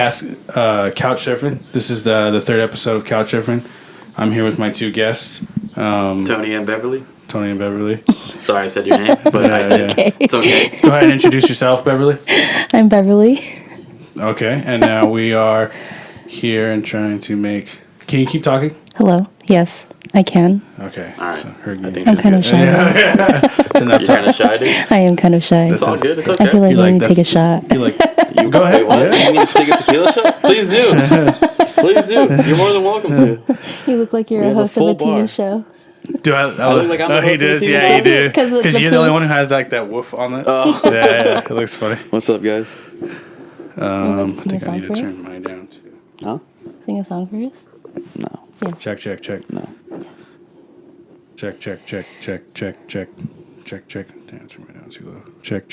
Ask Couch Surfing. This is the third episode of Couch Surfing. I'm here with my two guests, Tony and Beverly. Tony and Beverly. Sorry, I said your name, but okay. It's okay. Go ahead and introduce yourself, Beverly. I'm Beverly. Okay, and now we are here and trying to make. Can you keep talking? Hello. Yes, I can. Okay. All right. So I'm kind of shy. It's enough You're time. kind of shy, dude. I am kind of shy. It's all good. It's okay. I feel like You I like need to take a that's- shot. You like? You go ahead. Wait, what? Yeah. You need to take a tequila shot? Please do. Please do. You're more than welcome to. You look like you're We a have a host of a full TV bar. show. Do I look like I'm the he host of the does. TV Yeah, show? you do. 'Cause of Because the you're the only poof. one who has like that woof on it. Oh. Yeah, it looks funny. What's up, guys? I Sing a think I song need to for turn mine down too. Huh? Sing a song for us. No. Yes. Check. No. Check. Damn, turn mine down too low. Check.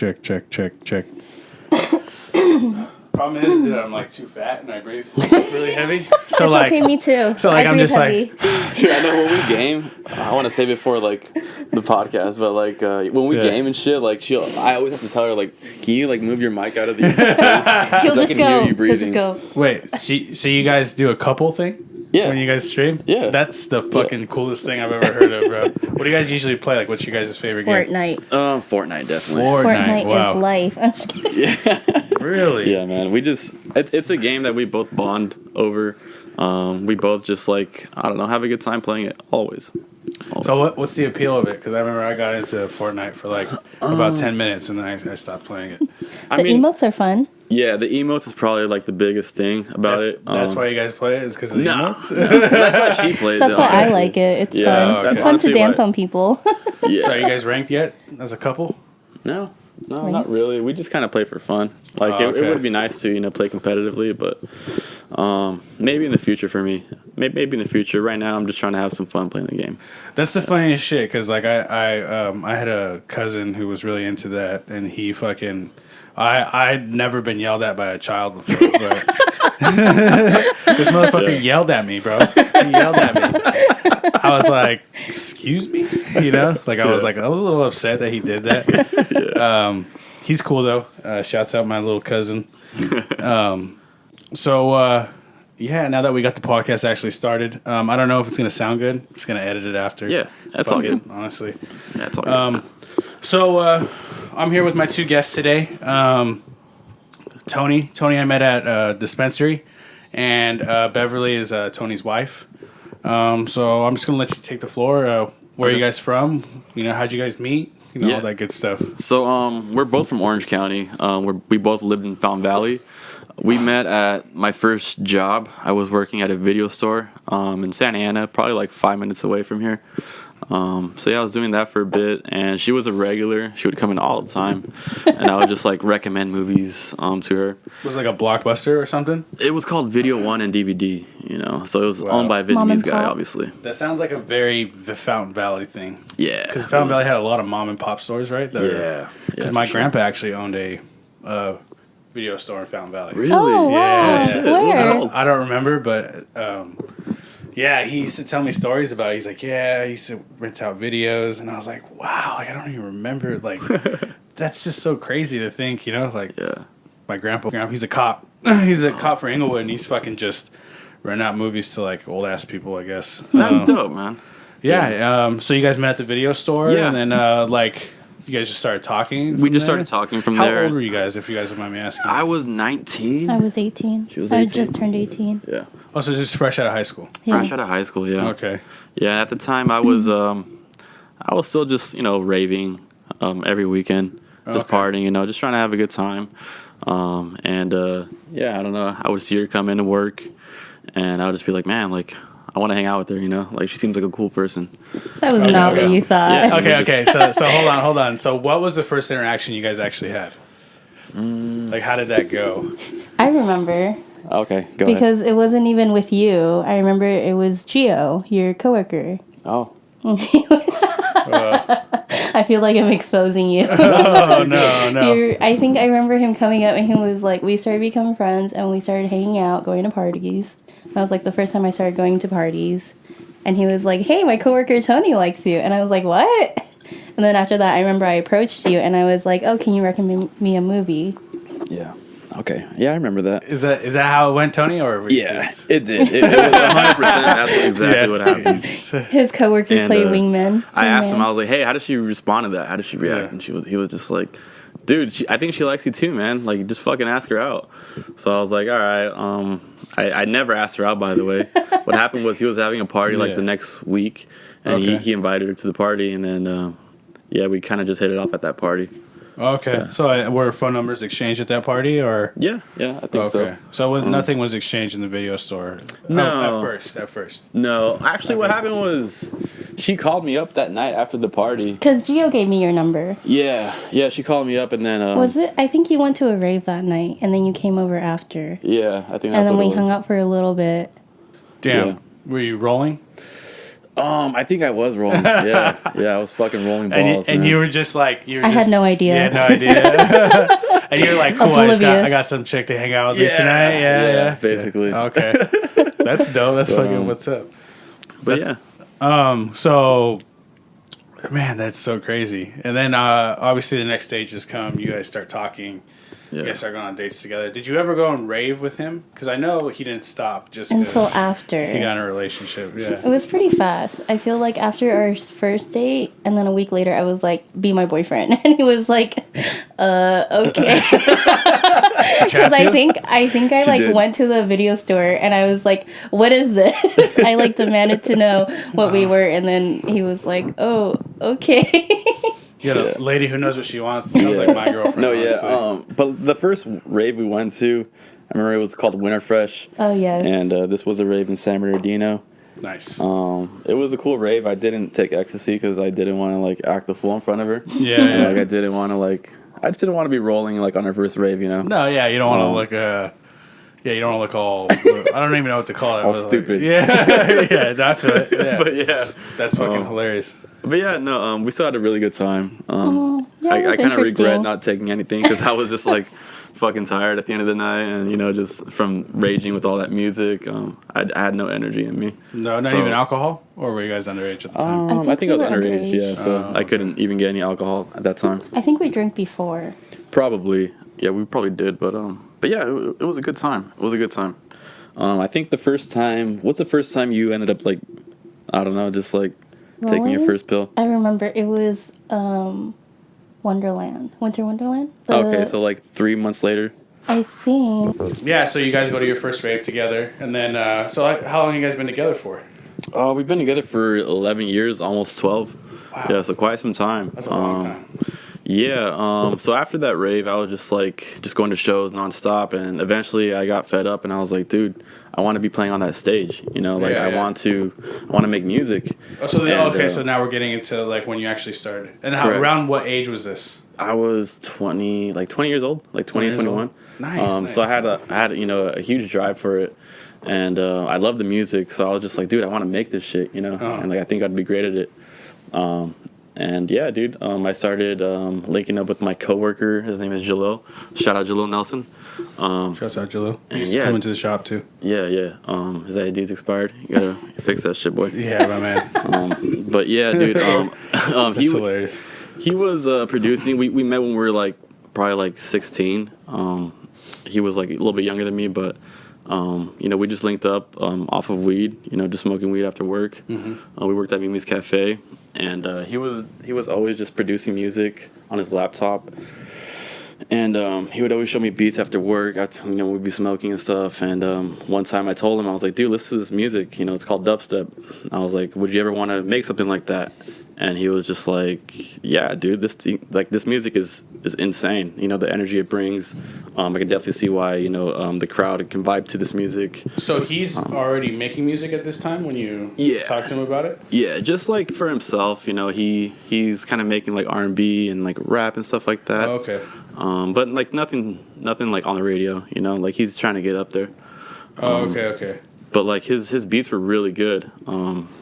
Problem is that I'm like too fat and I breathe really heavy. So It's like, okay, me too. so, like, I I'm breathe just like- heavy. Dude, I know when we game, I want to save it for like the podcast, but like when we Yeah. game and shit, like I always have to tell her like, can you like move your mic out of the face? He'll I just can go. hear you He'll breathing. just go. wait, so you guys do a couple thing? Yeah. When you guys stream? Yeah. That's the fucking coolest thing I've ever heard of, bro. What do you guys usually play? Like, what's your guys' favorite game? Fortnite. Fortnite definitely. Fortnite. Wow. is life. I'm just kidding. Really? Yeah, man. We just it's a game that we both bond over. We both just like I don't know, have a good time playing it always. So what's the appeal of it? Because I remember I got into Fortnite for like about 10 minutes and then I stopped playing it. I The mean, emotes are fun. yeah, the emotes is probably like the biggest thing about it. That's why you guys play it? Is because of the No, emotes? that's why she plays That's it. why I honestly. like it. It's Yeah, fun. that's It's fun to honestly dance why- on people. Yeah. So are you guys ranked yet as a couple? No, Right. not really. We just kind of play for fun. Like Oh, it okay. would be nice to play competitively, but maybe in the future for me. Maybe in the future. Right now, I'm just trying to have some fun playing the game. That's the funniest shit because like I had a cousin who was really into that and he fucking I'd never been yelled at by a child before, but this motherfucker yelled at me, bro. He yelled at me. I was like, "Excuse me," Like I was a little upset that he did that. He's cool though. Shouts out my little cousin. Yeah, now that we got the podcast actually started, I don't know if it's gonna sound good. I'm just gonna edit it after. Yeah, that's Fuck all it, good. honestly. That's all good. So I'm here with my two guests today. Tony I met at dispensary, and Beverly is Tony's wife. So I'm just gonna let you take the floor. Where are you guys from? How'd you guys meet? All that good stuff. So we're both from Orange County. We both lived in Fountain Valley. We met at my first job. I was working at a video store in Santa Ana, probably like 5 minutes away from here. I was doing that for a bit, and she was a regular. She would come in all the time, and I would just like recommend movies to her. Was it like a Blockbuster or something? It was called Video One and DVD, so it was owned by a Mom Vietnamese and guy, pop. obviously. That sounds like a very Fountain Valley thing. Yeah, Because Fountain Valley had a lot of mom and pop stores, right? Yeah, Because my grandpa actually owned a video store in Fountain Valley. Really? Oh, wow. Yeah. Shit, what was it Where? called? I don't remember, but he used to tell me stories about it. He's like, yeah, he used to rent out videos, and I was like, wow, I don't even remember. Like, that's just so crazy to think, Like, Yeah. my grandpa, he's a cop. He's a cop for Inglewood, and he's fucking just renting out movies to like old ass people, I guess. That's dope, man. Yeah. So you guys met at the video store, Yeah. and then you guys just started talking. We from just there? started talking from How there. old were you guys, if you guys don't mind me asking? I was 19. I was 18. She was I 18. just turned 18. Yeah. Oh, so just fresh out of high school. Fresh out of high school, yeah. Okay. Yeah, at the time I was still just, raving every weekend, just Okay. partying, just trying to have a good time. I don't know. I would see her come into work and I would just be like, man, like I want to hang out with her, Like she seems like a cool person. That was not what you thought. Yeah. Okay. So hold on. So what was the first interaction you guys actually had? Like, how did that go? I remember Okay, go ahead. because it wasn't even with you. I remember it was Gio, your coworker. Oh, I feel like I'm exposing you. Oh no. I think I remember him coming up and he was like, we started becoming friends and we started hanging out, going to parties. That was like the first time I started going to parties. And he was like, hey, my coworker Tony likes you. And I was like, what? And then after that, I remember I approached you and I was like, oh, can you recommend me a movie? yeah. Okay. Yeah, I remember that. Is that how it went, Tony? Or were you Yeah, just- it did. It was 100%. That's exactly what happened. His coworker And, played wingman. I asked him, Wingman. I was like, hey, how did she respond to that? How did she react? Yeah. And he was just like, dude, I think she likes you too, man. Like, just fucking ask her out. So I was like, all right. I never asked her out, by the way. What happened was he was having a party like the next week, and he invited her to the party, and then we kind of just hit it off at that party. Okay. Yeah. So were phone numbers exchanged at that party, or? Yeah, I think so. So nothing was exchanged in the video store? No. At first. No. Actually, what happened was she called me up that night after the party. Because Gio gave me your number. Yeah, she called me up, and then... was it? I think you went to a rave that night, and then you came over after. Yeah, I think that's what it was. And then we hung out for a little bit. Damn. Yeah. Were you rolling? I think I was rolling. Yeah, I was fucking rolling balls. And you were just like, I had no idea. You had no idea. And you're like, cool. I got some chick to hang out with me tonight. Yeah, basically. Okay, that's dope. That's fucking what's up. But So, man, that's so crazy. And then obviously the next stage has come. You guys start talking. Yeah. You guys start going on dates together. Did you ever go and rave with him? Because I know he didn't stop just until after he got in a relationship. Yeah, it was pretty fast. I feel like after our first date, and then a week later, I was like, "Be my boyfriend," and he was like, "Okay." Because I think I like went to the video store and I was like, "What is this?" I like demanded to know what we were, and then he was like, "Oh, okay." You got a lady who knows what she wants. Sounds like my girlfriend. No, honestly. but the first rave we went to, I remember it was called Winter Fresh. Oh yes. And this was a rave in San Bernardino. Nice. It was a cool rave. I didn't take ecstasy because I didn't want to like act the fool in front of her. Yeah. Like I didn't want to I just didn't want to be rolling like on her first rave, you know. No, yeah, you don't want to look. You don't want to look all. I don't even know what to call it. All stupid. Yeah, I feel it. Yeah. But yeah, that's fucking hilarious. But yeah, no, we still had a really good time. I kind of regret not taking anything because I was just like fucking tired at the end of the night, and just from raging with all that music, I had no energy in me. No, not even alcohol, or were you guys underage at the time? I think I was underage. Yeah, so I couldn't even get any alcohol at that time. I think we drank before. Probably, yeah, we probably did, but yeah, it was a good time. It was a good time. I think the first time. What's the first time you ended up like, I don't know, just like taking your first pill? I remember it was Wonderland, Winter Wonderland. Okay, so like 3 months later. I think. Yeah, so you guys go to your first rave together, and then how long have you guys been together for? We've been together for 11 years, almost 12. Wow. Yeah, so quite some time. That's a long time. Yeah, so after that rave, I was just going to shows nonstop, and eventually I got fed up, and I was like, dude, I want to be playing on that stage, I want to make music. Oh, so so now we're getting into like when you actually started, and around what age was this? I was 20 years old, like 20 21. Nice. So I had a huge drive for it, and I love the music, so I was just like, dude, I want to make this shit, and I think I'd be great at it. And yeah, dude, I started linking up with my coworker. His name is Jalil. Shout out Jalil Nelson. Shouts out Jalil. He's coming to the shop too. Yeah. His ID's expired. You gotta fix that shit, boy. Yeah, my man. But yeah, dude. That's hilarious. He was producing. We met when we were like probably like 16. He was like a little bit younger than me, but we just linked up off of weed. Just smoking weed after work. Mm-hmm. We worked at Mimi's Cafe. And he was always just producing music on his laptop, and he would always show me beats after work. We'd be smoking and stuff. And one time I told him, I was like, dude, listen to this music. It's called dubstep. I was like, would you ever want to make something like that? And he was just like, yeah, dude, this music is insane. The energy it brings. I can definitely see why the crowd can vibe to this music. So he's already making music at this time when you talk to him about it. Yeah, just like for himself, he's kind of making like R&B and like rap and stuff like that. Oh, okay. But like nothing like on the radio. Like he's trying to get up there. Oh, okay. But like his beats were really good.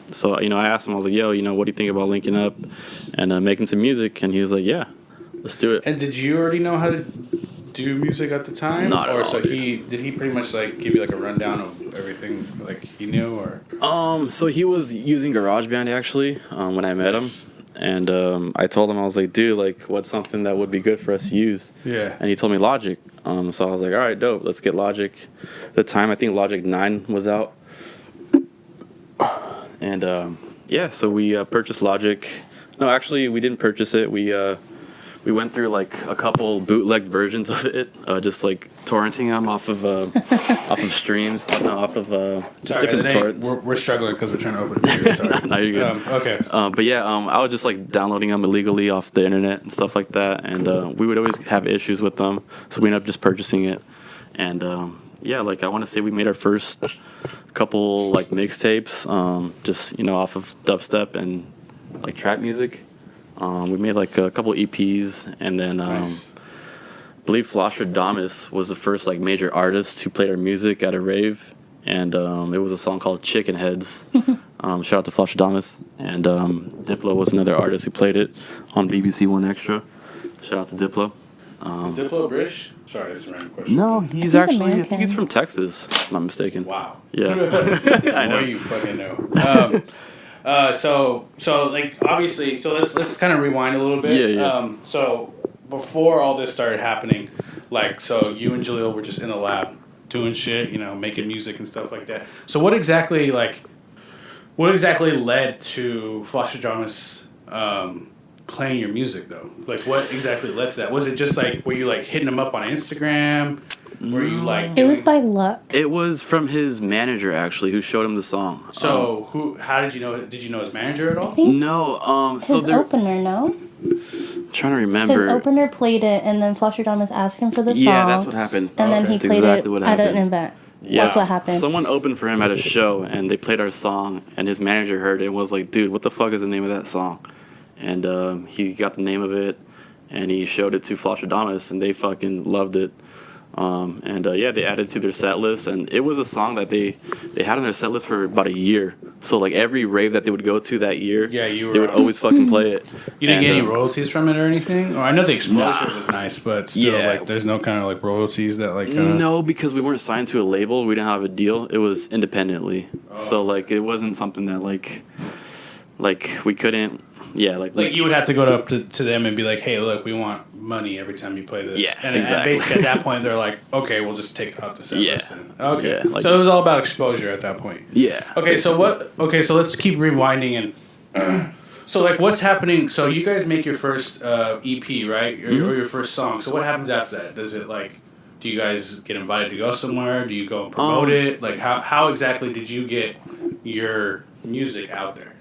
So I asked him, I was like, yo, what do you think about linking up and making some music? And he was like, yeah, let's do it. And did you already know how to do music at the time? Not at all. So did he pretty much like give you like a rundown of everything like he knew, or? So he was using GarageBand actually when I met him. And I told him, I was like, dude, like, what's something that would be good for us to use? Yeah. And he told me Logic. So I was like, all right, dope. Let's get Logic. At the time, I think Logic 9 was out. And yeah, so we purchased Logic. No, actually, we didn't purchase it. We went through like a couple bootleg versions of it, just like torrenting them off of off of streams, no, off of just Sorry, different torrents. We're struggling because we're trying to open a beer. Sorry. No, you're good. Okay. But yeah, I was just like downloading them illegally off the internet and stuff like that, and we would always have issues with them, so we ended up just purchasing it. And yeah, like I want to say we made our first couple like mixtapes, just off of dubstep and like trap music. We made like a couple EPs, and then Nice. I believe Flosstradamus was the first like major artist who played our music at a rave, and it was a song called Chicken Heads. Shout out to Flosstradamus, and Diplo was another artist who played it on BBC One Extra. Shout out to Diplo. Diplo British? Sorry, that's a random question. No, he's actually I American. think he's from Texas, if I'm not mistaken. Wow. Yeah. I know you fucking know. So like obviously, so let's kind of rewind a little bit. Yeah. So before all this started happening, like so you and Jaleel were just in the lab doing shit, making music and stuff like that. So what exactly led to Flosstradamus playing your music though? Like what exactly led to that? Was it just like were you like hitting him up on Instagram? Were you like It was by luck. It was from his manager actually who showed him the song. So how did you know? Did you know his manager at all? I think No, his so they're opener, no? trying to His remember. opener played it, and then Flosstradamus asked him for the song. Yeah, that's what happened. And then Okay. he That's played exactly it what at happened. an event. Yeah, That's what happened. Someone opened for him at a show, and they played our song, and his manager heard it and was like, dude, what the fuck is the name of that song? And he got the name of it, and he showed it to Flosstradamus, and they fucking loved it. Yeah, they added to their set list, and it was a song that they had on their set list for about a year. So like every rave that they would go to that year, Yeah, you were they would on. always fucking play it. You didn't get any And, royalties from it or anything? Or I know the exposure Nah. was nice, but still, Yeah. like, there's no kind of like royalties that like. Kinda... No, because we weren't signed to a label. We didn't have a deal. It was independently. So like it wasn't something that like we couldn't. Yeah, like Like you would have to go up to them and be like, "Hey, look, we want money every time you play this." Yeah, and exactly. basically at that point they're like, "Okay, we'll just take it off the set Yeah. list." Then. Okay, Yeah, like- so it was all about exposure at that point. yeah. Okay, so what? Okay, so let's keep rewinding and. So like, what's happening? So you guys make your first EP, right, or your first song. So what happens after that? Does it like? Do you guys get invited to go somewhere? Do you go and promote it? Like how exactly did you get your music out there?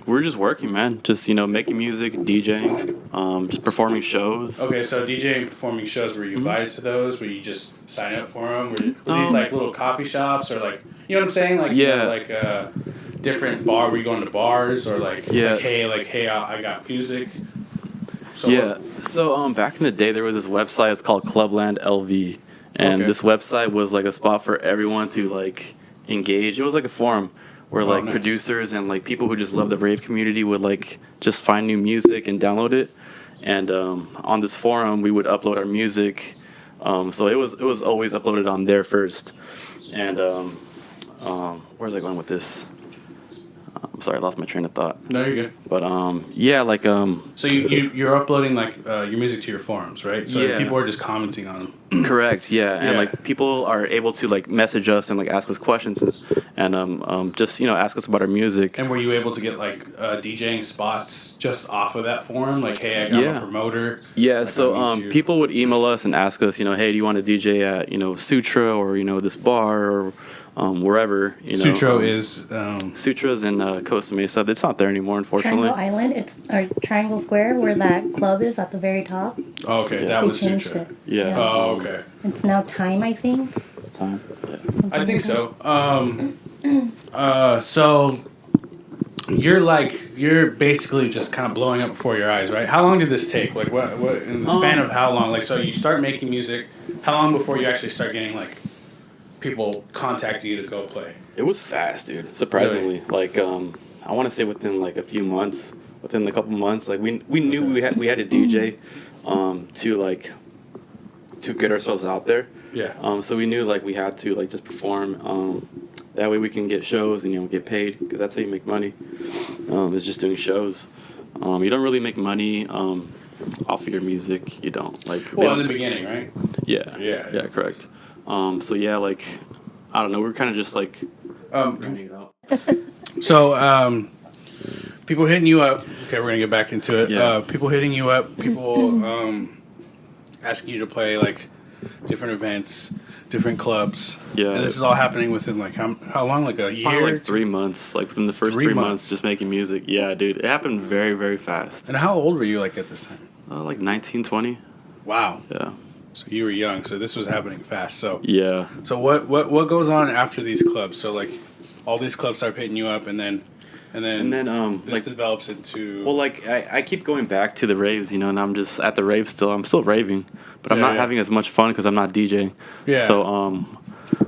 We're just working, man. Just making music, DJing, just performing shows. Okay, so DJing, performing shows, were you invited to those? Were you just sign up for them? Were these like little coffee shops or like, you know what I'm saying? Like, Yeah. like different bar, were you going to bars or like, Yeah. hey, I got music? So Yeah. So back in the day, there was this website. It's called Clubland LV, and Okay. this website was like a spot for everyone to like engage. It was like a forum where like nice. producers and like people who just love the rave community would like just find new music and download it. And on this forum, we would upload our music. So it was always uploaded on there first. And where's I going with this? I'm sorry, I lost my train of thought. No, you're good. But yeah, like So you're uploading like your music to your forums, right? So Yeah. people are just commenting on them. correct, yeah, and Yeah. like people are able to like message us and like ask us questions and just ask us about our music. And were you able to get like DJing spots just off of that forum? Like, hey, I got Yeah. a promoter. Yeah, Like, so I need you. people would email us and ask us, hey, do you want to DJ at Sutra or this bar or wherever. Sutro is Sutra's in Costa Mesa. It's not there anymore, unfortunately. Triangle Island, or Triangle Square, where that club is at the very top. oh, okay. Yeah. That They was changed Sutro. it. Yeah. Oh, okay. It's now Time, I think. Time. Yeah. I think so. So you're basically just kind of blowing up before your eyes, right? How long did this take? Like what in the span of how long? Like so you start making music. How long before you actually start getting like people contacting you to go play? It was fast, dude. Surprisingly, like I want to say within like a few months, within a couple months, like we knew we had a DJ, to get ourselves out there. Yeah. So we knew like we had to like just perform. That way we can get shows and get paid because that's how you make money. Is just doing shows. You don't really make money off of your music. You don't like. Well, in the beginning, right? Yeah. Yeah. Correct. So yeah, like I don't know. We're kind of just like running it out. So, people hitting you up. Okay, we're gonna get back into it. Yeah. People hitting you up. People asking you to play like different events, different clubs. Yeah. And this is all happening within like how long? Like a year? Probably like 3 months. Like within the first 3 3 months. months, just making music. Yeah, dude, it happened very, very fast. And how old were you like at this time? Like 19, 20. Wow. Yeah. So you were young. So this was happening fast. So Yeah. So what goes on after these clubs? So like all these clubs start hitting you up, and then this like develops into well, like I keep going back to the raves, you know, and I'm just at the rave still. I'm still raving, but I'm Yeah, not yeah. having as much fun because I'm not DJing. Yeah. So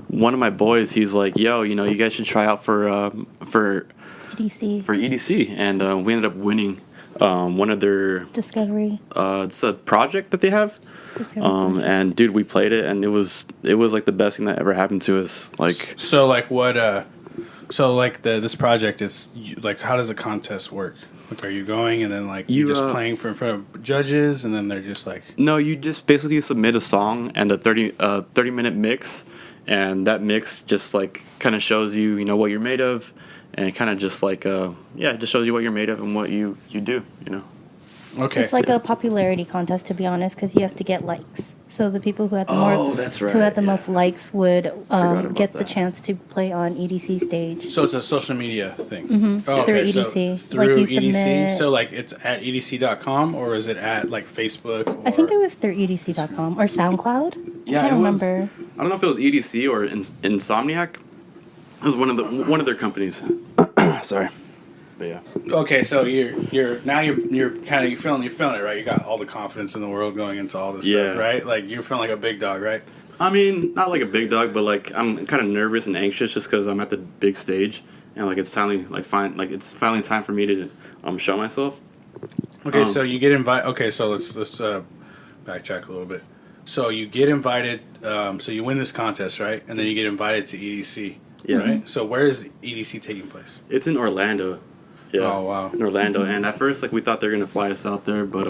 one of my boys, he's like, "Yo, you know, you guys should try out for EDC. EDC," and we ended up winning one of their Discovery. it's a project that they have. Discovery. And dude, we played it, and it was like the best thing that ever happened to us. Like, So like what? So like this project is like how does a contest work? Like are you going and then like you You, just uh, playing in front of judges and then they're just like no, you just basically submit a song and a 30-minute mix, and that mix just like kind of shows you, you know, what you're made of, and it kind of just like it just shows you what you're made of and what you do, you know. okay. It's like a popularity contest, to be honest, because you have to get likes. So the people who had the That's right, who had the yeah. most likes would about get the that. chance to play on EDC stage. So it's a social media thing. Through EDC. So Like through you EDC. submit- So like it's at edc.com or is it at like Facebook? Or... I think it was through EDC.com or SoundCloud. Yeah, I it don't was. remember. I don't know if it was EDC or Insomniac. It was one of their companies. Sorry, but yeah. Okay, so you're kind of feeling it, right? You got all the confidence in the world going into all this stuff, Yeah. right? Like you're feeling like a big dog, right? I mean, not like a big dog, but like I'm kind of nervous and anxious just because I'm at the big stage and like it's finally it's finally time for me to show myself. Okay, so you get invited. Okay, so let's backtrack a little bit. So you get invited. So you win this contest, right? And then you get invited to EDC. Yeah. Right. So where is EDC taking place? It's in Orlando. Yeah. Oh, wow. In Orlando, and at first, like we thought they were gonna fly us out there, but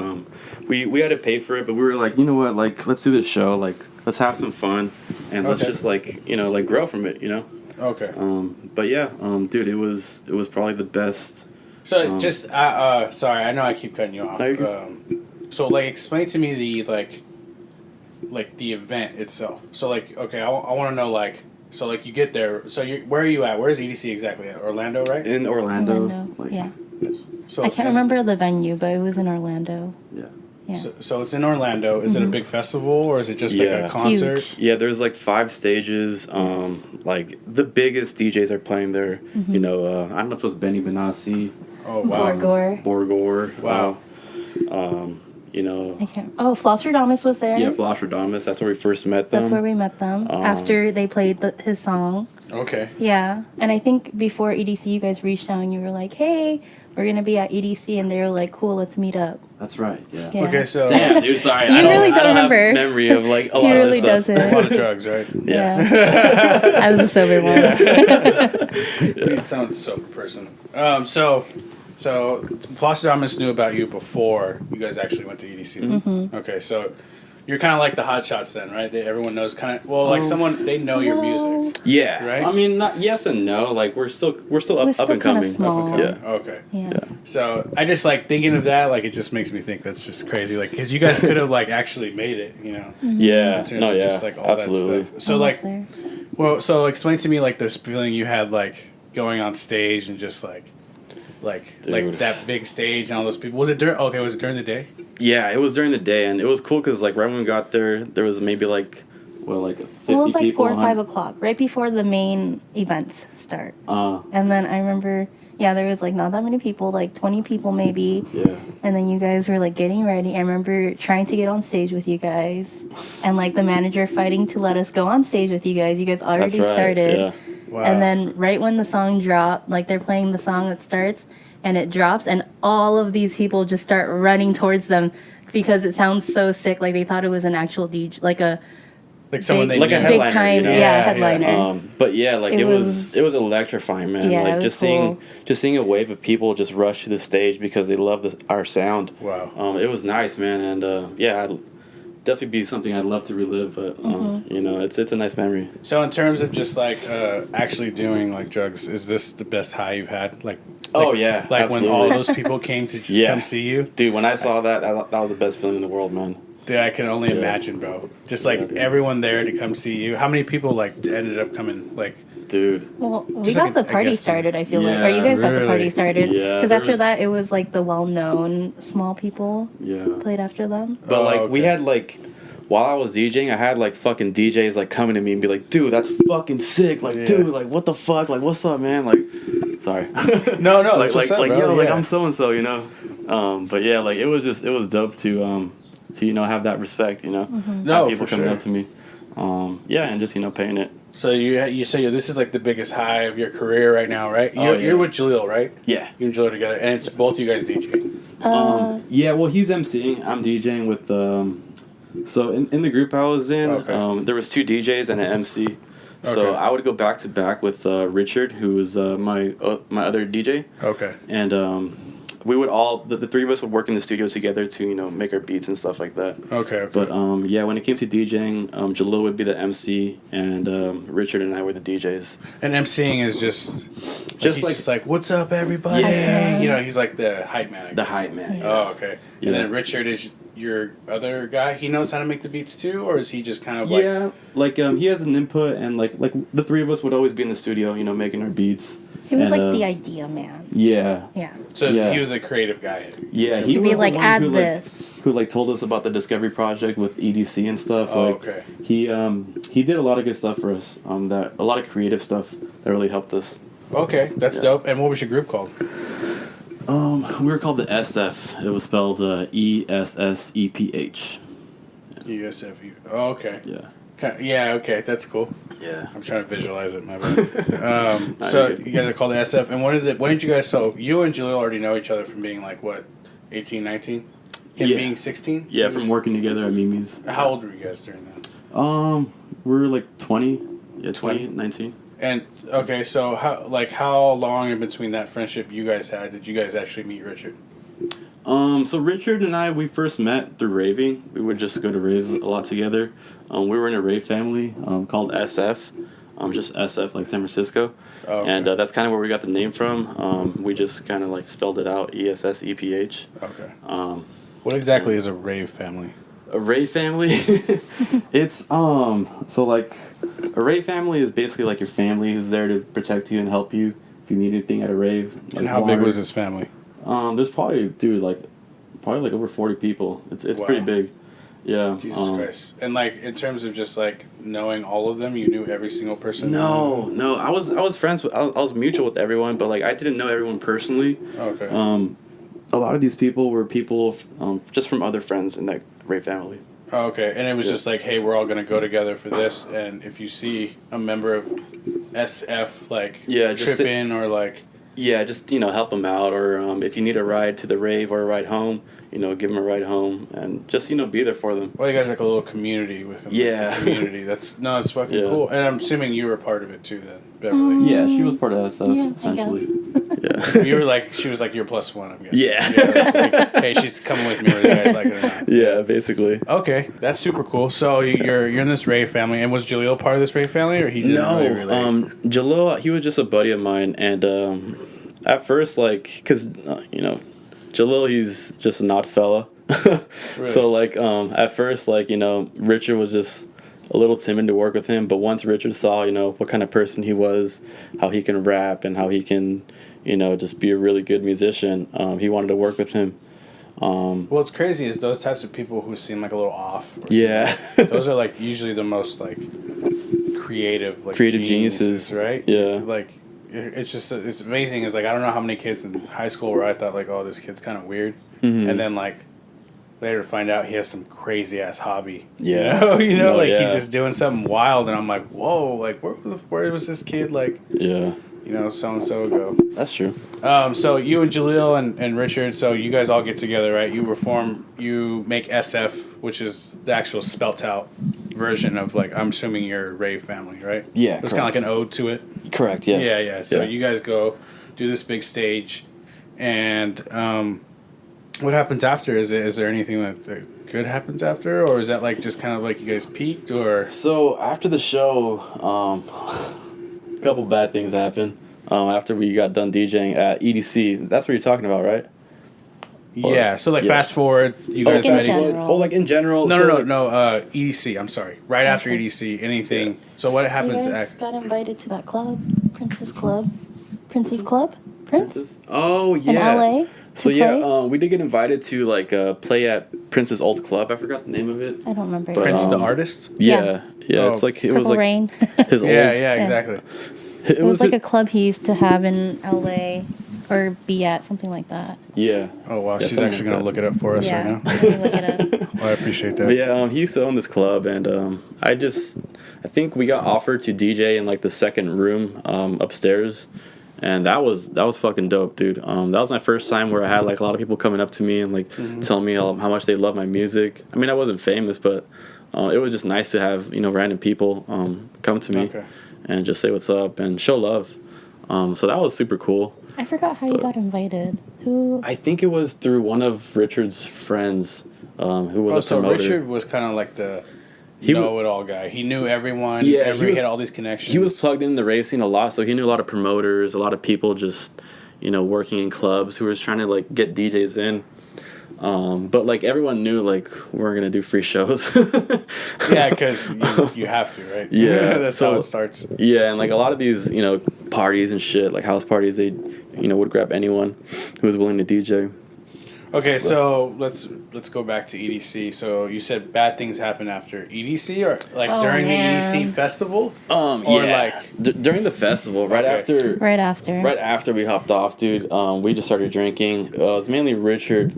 we had to pay for it. But we were like, you know what, like let's do this show, like let's have some fun, and let's Okay. just like like grow from it, you know. Okay. But yeah, dude, it was probably the best. So just sorry, I know I keep cutting you off. No, you're good. So like explain to me the like the event itself. So like okay, I want to know like so like you get there. So where are you at? Where is EDC exactly at? Orlando, right? In Orlando. Orlando. Yeah. So I it's can't in- remember the venue, but it was in Orlando. Yeah. Yeah. So it's in Orlando. Is it a big festival or is it just like Yeah. a concert? Huge. Yeah, there's like 5 stages. Like the biggest DJs are playing there. You know, I don't know if it was Benny Benassi, Oh wow. Borgore. Wow. You know, I can't. Oh, Flosstradamus was there. yeah, Flosstradamus. That's where we first met them. That's where we met them after they played his song. Okay. Yeah, and I think before EDC, you guys reached out and you were like, "Hey, we're gonna be at EDC," and they were like, "Cool, let's meet up." That's right. Yeah. Yeah. Okay, so Damn, dude. Sorry. You really I don't don't remember. have memory of like a He lot really of this stuff. a lot doesn't. of drugs, right? Yeah, I was a sober one. It sounds so personal. So Flosstradamus knew about you before you guys actually went to EDC. Mm-hmm. Okay, so you're kind of like the hot shots then, right? Everyone knows kind of like someone they know your music. Yeah. Right? I mean, not yes and no. Like we're still up still and kinda coming. small. Up and Yeah. coming. Okay. Yeah. So I just like thinking of that. Like it just makes me think that's just crazy. Like because you guys could have like actually made it. You know. Yeah. In terms No. of Yeah. just, like, all Absolutely. That stuff. So Almost like, there. well, so explain to me like this feeling you had like going on stage and just like Dude. that big stage and all those people. Was it during? Okay, was it during the day? Yeah, it was during the day, and it was cool because like right when we got there was maybe like 50 It was like people. 4 or 5 o'clock, right before the main events start. And then I remember, there was like not that many people, like 20 people maybe. Yeah. And then you guys were like getting ready. I remember trying to get on stage with you guys, and like the manager fighting to let us go on stage with you guys. You guys already That's right. started. Yeah. Wow. And then right when the song dropped, like they're playing the song that starts and it drops and all of these people just start running towards them because it sounds so sick. Like they thought it was an actual DJ, like a Like someone they Like a knew. headliner, big time, you know? headliner. But yeah, like it was electrifying, man. Yeah, like it just was seeing cool. a wave of people just rush to the stage because they love our sound. Wow. It was nice, man, and yeah, I'd definitely be something I'd love to relive. But you know, it's a nice memory. So in terms of just like actually doing like drugs, is this the best high you've had? Oh yeah, like absolutely. when all those people came to just come see you. Dude, when I saw that was the best feeling in the world, man. Dude, I can only imagine, bro. Just like dude. everyone there to come see you. How many people like ended up coming? Like, Dude. Well, we Just got like the a party guesstimate. started, I feel like. Yeah, Or you guys got the really? party started. Yeah, Because there after was- that, it was like the well-known small people Yeah. played after them. But like we okay. had like while I was DJing, I had like fucking DJs like coming to me and be like, "Dude, that's fucking sick!" Like, Yeah. "Dude, like what the fuck? Like, what's up, man?" Like, sorry. No, like that's what's up, bro. yo, like Yeah. I'm so and so, you know. But yeah, like it was dope to you know have that respect, you know. No, Have people for coming sure. up to me. Yeah, and just you know paying it. So you say this is like the biggest high of your career right now, right? Oh, yeah. You're with Jaleel, right? Yeah. You and Jaleel together, and it's both you guys DJing. Yeah, well, he's MCing. I'm DJing with. So in the group I was in, Okay. there was 2 DJs and an MC. So Okay. I would go back to back with Richard, who was my other DJ, Okay. and we would all the 3 of us would work in the studio together to you know make our beats and stuff like that. Okay. But yeah, when it came to DJing, Jalil would be the MC, and Richard and I were the DJs. And MCing is just Just he's like- just like, what's up, everybody? Yeah. You know, he's like the hype man. I The guess. hype man. Oh, okay. Yeah. And then Richard is your other guy. He knows how to make the beats too, or is he just kind of like? Yeah, like he has an input, and like the 3 of us would always be in the studio, you know, making our beats. He was And, like the idea man. Yeah. Yeah. So Yeah. he was the creative guy. Yeah, he He'd be was like, the one add who this. who like told us about the Discovery Project with EDC and stuff. Oh, like okay. he did a lot of good stuff for us. That a lot of creative stuff that really helped us. Okay, that's Yeah. dope. And what was your group called? We were called the SF. It was spelled ESSEPH. USFU. Oh, okay. Yeah. Yeah, okay, that's cool. Yeah. I'm trying to visualize it, my bad. Nah, So you're good. you guys are called the SF, and when did you guys? So you and Jaleel already know each other from being like what, 18, 19? Him Yeah. being 16. Yeah, from working together at Mimi's. How old were you guys during that? We were like 20. Yeah, 20, 19. And okay, so how long in between that friendship you guys had did you guys actually meet Richard? So Richard and I, we first met through raving. We would just go to raves a lot together. We were in a rave family called SF, just SF like San Francisco, Oh, okay. and that's kind of where we got the name from. We just kind of like spelled it out, ESSEPH. Okay. Um, What exactly is a rave family? a rave family, it's so like a rave family is basically like your family who's there to protect you and help you if you need anything at a rave. Like And how big water. was this family? There's probably like over 40 people. It's Wow. pretty big. Yeah. Jesus Christ! And like in terms of just like knowing all of them, you knew every single person. No. I was friends with I was mutual with everyone, but like I didn't know everyone personally. Okay. A lot of these people were people just from other friends in that rave family. Oh, okay, and it was Yeah. just like, hey, we're all gonna go together for this, and if you see a member of SF like Yeah, just trip in or like, Yeah, just help them out, or if you need a ride to the rave or a ride home, give them a ride home, and just be there for them. well, you guys are like a little community with them. Yeah. Community. That's fucking Yeah. cool, and I'm assuming you were part of it too, then, Beverly. Yeah, she was part of that stuff Yeah, I essentially. Yeah. You were like, she was like your plus one, I'm guessing. Yeah. Like, hey, she's coming with me whether you guys like it or not. Yeah, basically. Okay, that's super cool. So you're in this rave family, and was Jaleel part of this rave family, or he didn't really relate? Jalil, he was just a buddy of mine, and at first, because Jalil, he's just an odd fella. Really? So at first, Richard was just a little timid to work with him, but once Richard saw what kind of person he was, how he can rap, and how he can just be a really good musician, he wanted to work with him. Well, it's crazy is those types of people who seem like a little off. Or Yeah. those are like usually the most like creative geniuses, right? Yeah. Like it's amazing. It's like I don't know how many kids in high school where I thought like, oh, this kid's kind of weird, Mm-hmm. and then like later to find out he has some crazy ass hobby. Yeah. No, Yeah. he's just doing something wild, and I'm like, whoa, like where was this kid like Yeah, so and so ago? that's true. So you and Jaleel and Richard, so you guys all get together, right? You make SF, which is the actual spelt out version of like, I'm assuming your rave family, right? Yeah, It was kind of like an ode to it. Correct. Yes. Yeah. So you guys go do this big stage, and what happens after? Is there anything that good happens after, or is that like just kind of like you guys peaked, or? So after the show, a couple bad things happened. After we got done DJing at EDC, that's what you're talking about, right? Yeah. So like fast forward, you guys in met each. general. Oh, like in general. No. EDC. I'm sorry. Right after EDC, anything. So what happens? You guys got invited to that club, Princess Club. Prince? Oh yeah. In LA. So play? we did get invited to like play at Prince's old club. I forgot the name of it. I don't remember. But, Prince the artist. Yeah. Oh. It's like it Purple was like Rain. his old. Yeah, exactly. It It was like a club he used to have in LA or be at, something like that. Yeah. Oh wow, Yeah, she's something actually like gonna look it up for us right now. Let me look it up. Well, I appreciate that. But yeah, he used to own this club, and I think we got offered to DJ in like the second room upstairs, and that was fucking dope, dude. That was my first time where I had like a lot of people coming up to me and like telling me how much they love my music. I mean, I wasn't famous, but it was just nice to have random people come to me and just say what's up and show love. So that was super cool. I forgot how you got invited. Who? I think it was through one of Richard's friends who was a promoter. Richard was kind of like the He know-it-all guy. He knew everyone. Yeah, he had all these connections. He was plugged in the rave scene a lot, so he knew a lot of promoters, a lot of people just, working in clubs who was trying to like get DJs in. But like everyone knew like we weren't gonna do free shows. Yeah, because you have to, right? Yeah, That's so- how it starts. Yeah, and like a lot of these, parties and shit, like house parties, they, would grab anyone who was willing to DJ. Okay, so let's go back to EDC. So you said bad things happen after EDC, or like during man. the EDC festival? Or during the festival, right Okay. Right after. Right after we hopped off, dude, we just started drinking. It was mainly Richard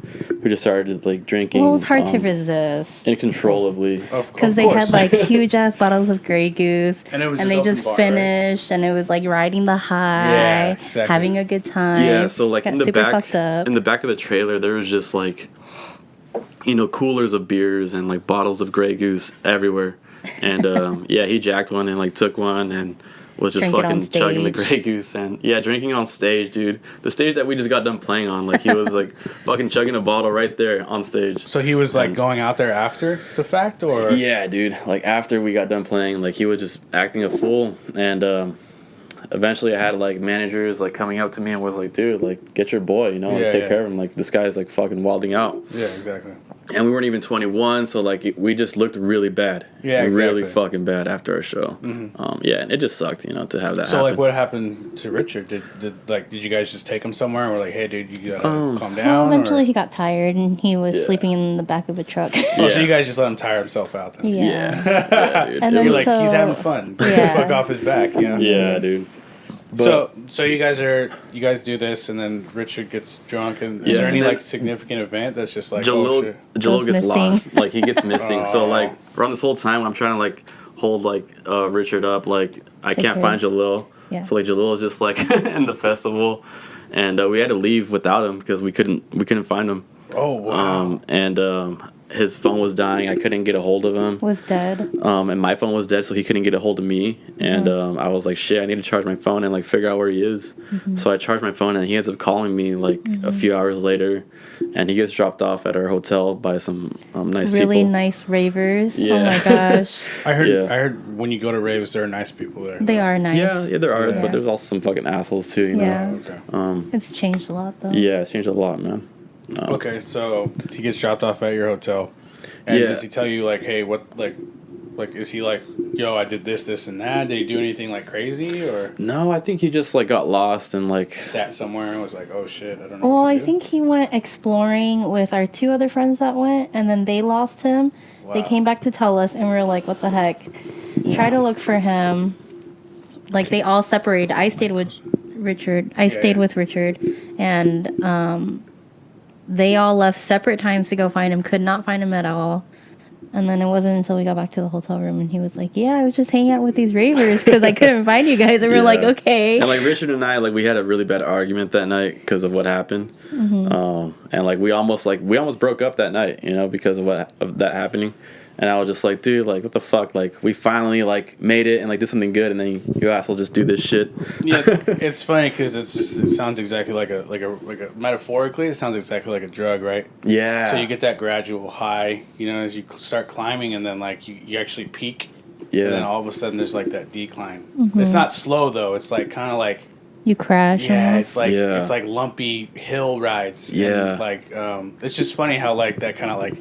who just started like drinking. Well, it was hard to resist. Uncontrollably. Because they had like huge ass bottles of Grey Goose, And it was and just they open just bar, right? finished, and it was like riding the high, Yeah, exactly. having a good time. Yeah, so like Got in the super back, fucked up. in the back of the trailer, there was just like, coolers of beers and like bottles of Grey Goose everywhere. And he jacked one and like took one and was just Drink it on fucking chugging the stage. Grey Goose and drinking on stage, dude. The stage that we just got done playing on, like he was like fucking chugging a bottle right there on stage. So he was like going out there after the fact, or? Yeah, dude. Like after we got done playing, like he was just acting a fool, and eventually I had like managers like coming up to me and was like, "Dude, like get your boy, and take care of him. Like this guy's like fucking wilding out." Yeah, exactly. And we weren't even 21, so like we just looked really bad. Yeah, exactly. Really fucking bad after our show. And it just sucked, to have that So happen. like, what happened to Richard? Did you guys just take him somewhere and were like, "Hey, dude, you gotta calm down"? Well, eventually or? he got tired and he was Yeah. sleeping in the back of a truck. Oh, so you guys just let him tire himself out then? Yeah. Yeah, dude. And It then You're was- like, he's So- having fun. Yeah. Fuck off his back, yeah, dude. But, So you guys do this, and then Richard gets drunk, and is Yeah, there any and then- like significant event that's just like, oh Jalil, shit? Jalil Goes gets missing. lost. Like he gets missing. So Aw. like around this whole time, when I'm trying to like hold like Richard up, like I Take can't care. find Jalil. Yeah. So like Jalil is just like in the festival, and we had to leave without him because we couldn't find him. Oh wow! His phone was dying. I couldn't get a hold of him. Was dead. And my phone was dead, so he couldn't get a hold of me. And I was like, shit, I need to charge my phone and like figure out where he is. So I charged my phone, and he ends up calling me like a few hours later, and he gets dropped off at our hotel by some nice Really people. nice ravers. Yeah. Oh my gosh. I heard Yeah. I heard when you go to raves, there are nice people there. They are nice. Yeah, there are, Yeah. but there's also some fucking assholes too. Yeah. Okay. It's changed a lot though. Yeah, it's changed a lot, man. Okay, so he gets dropped off at your hotel, and Yeah. does he tell you like, hey, what like is he like, yo, I did this, and that? Did he do anything like crazy, or No, I think he just like got lost and like sat somewhere and was like, oh shit, I don't know. Well, what to I do? think he went exploring with our two other friends that went, and then they lost him. They Wow. came back to tell us, and we were like, what the heck? Try to look for him. Like, they all separated. I stayed with Richard. Yeah. With Richard, and they all left separate times to go find him. Could not find him at all. And then it wasn't until we got back to the hotel room, and he was like, yeah, I was just hanging out with these ravers because I couldn't find you guys. And we were like, Yeah. okay. And like Richard and I, like we had a really bad argument that night because of what happened, and like we almost broke up that night, because of that happening, And I was just like, dude, like, what the fuck? Like, we finally, like, made it and, like, did something good, and then you asshole just do this shit. Yeah, it's funny because it sounds exactly like a metaphorically, it sounds exactly like a drug, right? Yeah. So you get that gradual high, you know, as you start climbing, and then, like, you actually peak. Yeah. And then all of a sudden there's, like, that decline. It's not slow, though. It's, like, kind of like... You crash. Yeah, almost. it's like lumpy hill rides. Yeah. And like it's just funny how like that kind of like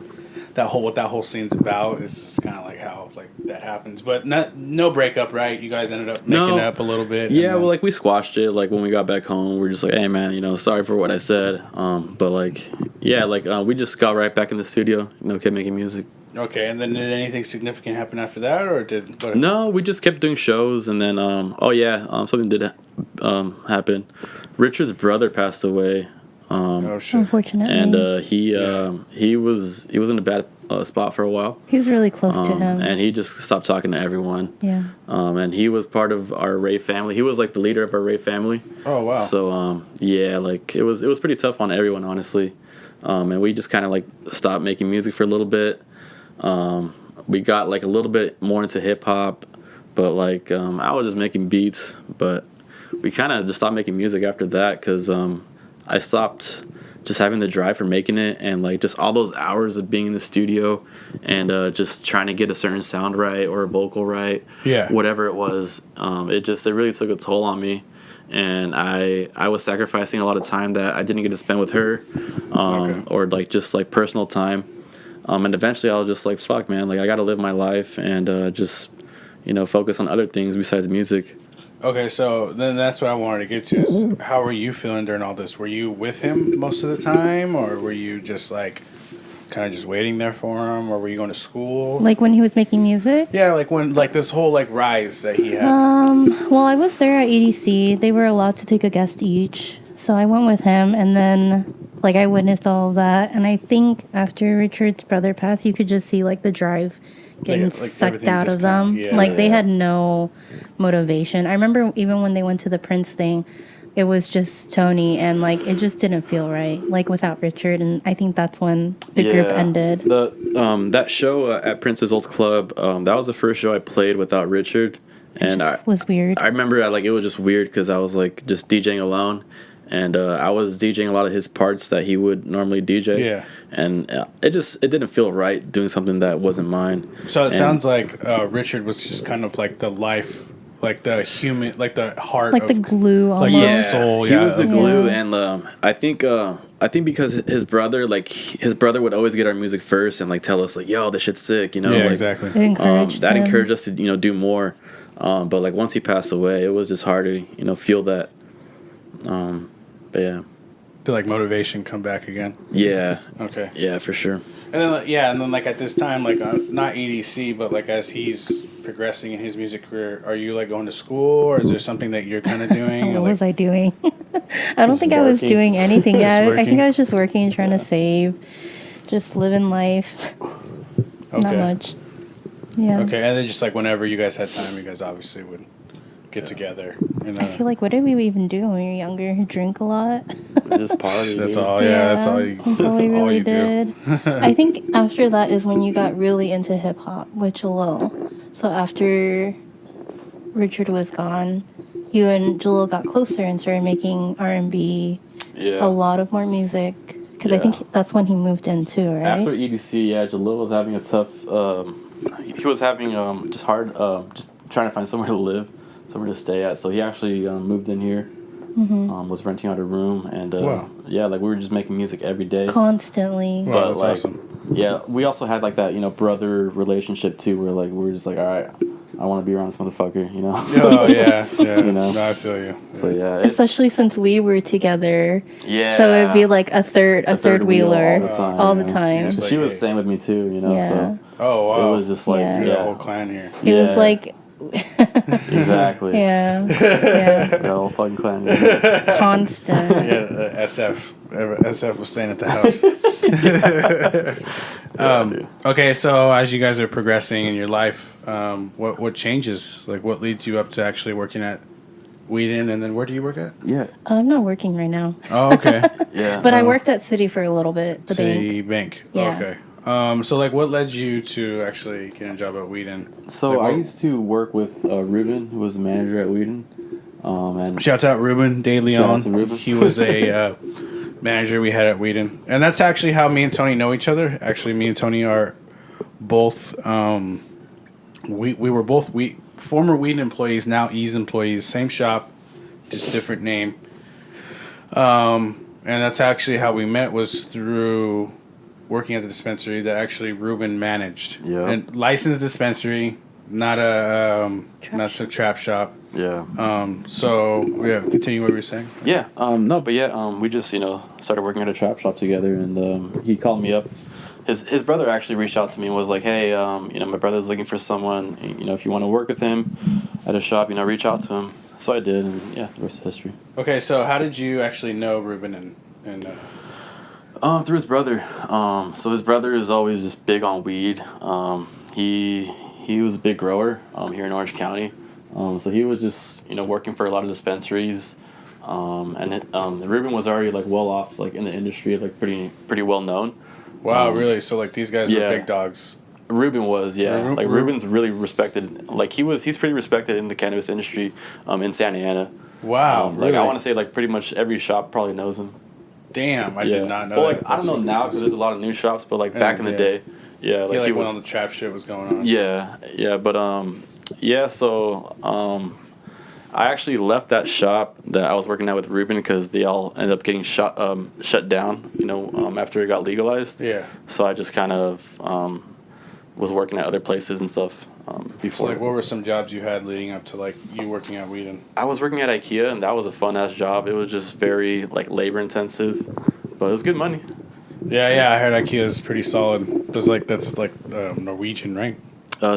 what that whole scene's about is just kind of like how like that happens. But no breakup, right? You guys ended up making up a little bit. Yeah, well, like we squashed it. Like when we got back home, we're just like, hey man, you know, sorry for what I said. But like, yeah, like we just got right back in the studio. You know, kept making music. Okay, and then did anything significant happen after that, or did? No, we just kept doing shows, and then something did happen. Richard's brother passed away. Oh shit! Unfortunately, and he was in a bad spot for a while. He was really close to him, and he just stopped talking to everyone. Yeah. And he was part of our rave family. He was like the leader of our rave family. Oh wow! So yeah, like it was pretty tough on everyone, honestly. And we just kind of like stopped making music for a little bit. We got like a little bit more into hip hop, but like I was just making beats. But we kind of just stopped making music after that because I stopped just having the drive for making it, and like just all those hours of being in the studio and just trying to get a certain sound right or a vocal right, whatever it was. It really took a toll on me, and I was sacrificing a lot of time that I didn't get to spend with her, or like just like personal time. And eventually I was just like, fuck, man, like I got to live my life and just, you know, focus on other things besides music. Okay, so then that's what I wanted to get to is how were you feeling during all this? Were you with him most of the time, or were you just like kind of just waiting there for him, or were you going to school? Like when he was making music? Yeah, like when like this whole like rise that he had. Well, I was there at EDC. They were allowed to take a guest each. So I went with him, and then like I witnessed all of that. And I think after Richard's brother passed, you could just see like the drive getting sucked out of them. They had no motivation. I remember even when they went to the Prince thing, it was just Tony, and like it just didn't feel right, like without Richard. And I think that's when the group ended. That show at Prince's old club, that was the first show I played without Richard, and it was weird. I remember it was just weird because I was like just DJing alone. And I was DJing a lot of his parts that he would normally DJ. Yeah. And it didn't feel right doing something that wasn't mine. So it sounds like Richard was just kind of like the life, like the human, like the heart, like the glue, almost. Like the soul. He was the glue, and I think because his brother would always get our music first and like tell us like, yo, this shit's sick, you know. Yeah, like, exactly. It encouraged that encouraged us to do more. But like once he passed away, it was just hard to feel that. But yeah. Did like motivation come back again? Yeah. Okay. Yeah, for sure. And then like at this time, like not EDC, but like as he's progressing in his music career, are you like going to school, or is there something that you're kind of doing? What was I doing? I don't think I was doing anything. I think I was just working, trying to save, just living life. Okay. Not much. Yeah. Okay, and then just like whenever you guys had time, you guys obviously would get together. I feel like, what did we even do when we were younger? Drink a lot. Just party. That's all. Yeah, that's all you. That's all we really did. I think after that is when you got really into hip hop with Jalil. So after Richard was gone, you and Jalil got closer and started making R&B. Yeah. A lot of more music. Because I think that's when he moved in too, right? After EDC, Jalil was having a tough. He was having just hard, just trying to find somewhere to live. Somewhere to stay at, so he actually moved in here. Mm-hmm. Was renting out a room, and we were just making music every day, constantly. Wow, but that's awesome. Yeah, we also had like that brother relationship too, where like we were just like, all right, I want to be around this motherfucker, you know. Oh yeah. No, I feel you. So yeah, especially since we were together. Yeah. So it'd be like a third wheeler all the time. So she was staying with me too, you know. Yeah. So wow. It was just like the whole clan here. It was like. Exactly. Yeah. The whole fucking clan. Constant. SF was staying at the house. Okay, so as you guys are progressing in your life, what changes? Like, what leads you up to actually working at Whedon, and then where do you work at? Yeah. I'm not working right now. Oh, okay. Yeah. But I worked at City for a little bit. City Bank. Yeah. Okay. So like, what led you to actually get a job at Whedon? So Like, I what- used to work with Ruben, who was the manager at Whedon. And Shouts out Ruben De Leon. Shout out to Ruben. He was a manager we had at Whedon, and that's actually how me and Tony know each other. Actually, me and Tony are both we were both former Whedon employees, now Ease employees, same shop, just different name. And that's actually how we met, was through working at the dispensary that actually Ruben managed. Yeah. And licensed dispensary, not a trap shop. yeah. So yeah, continue what you were saying. Yeah, we just, started working at a trap shop together, and he called me up. His brother actually reached out to me and was like, hey, my brother's looking for someone, if you want to work with him at a shop, reach out to him. So I did, and yeah, the rest is history. Okay, so how did you actually know Ruben and through his brother. So his brother is always just big on weed. He was a big grower here in Orange County. So he was just, working for a lot of dispensaries. Ruben was already like well off like in the industry, like pretty well known. Wow, really? So like these guys yeah. were big dogs. Ruben was, yeah. Ruben's really respected. Like he's pretty respected in the cannabis industry in Santa Ana. Wow, really? I want to say like pretty much every shop probably knows him. Damn, I did not know. Well, that. like I don't know now because there's a lot of new shops, but like back in the day, yeah, like he when was all the trap shit was going on. Yeah, but so I actually left that shop that I was working at with Ruben because they all ended up getting shut down, after it got legalized. Yeah. So I just kind of was working at other places and stuff before. So like, what were some jobs you had leading up to like you working at Whedon? I was working at IKEA, and that was a fun ass job. It was just very like labor intensive, but it was good money. Yeah, I heard IKEA is pretty solid. That's Norwegian, right?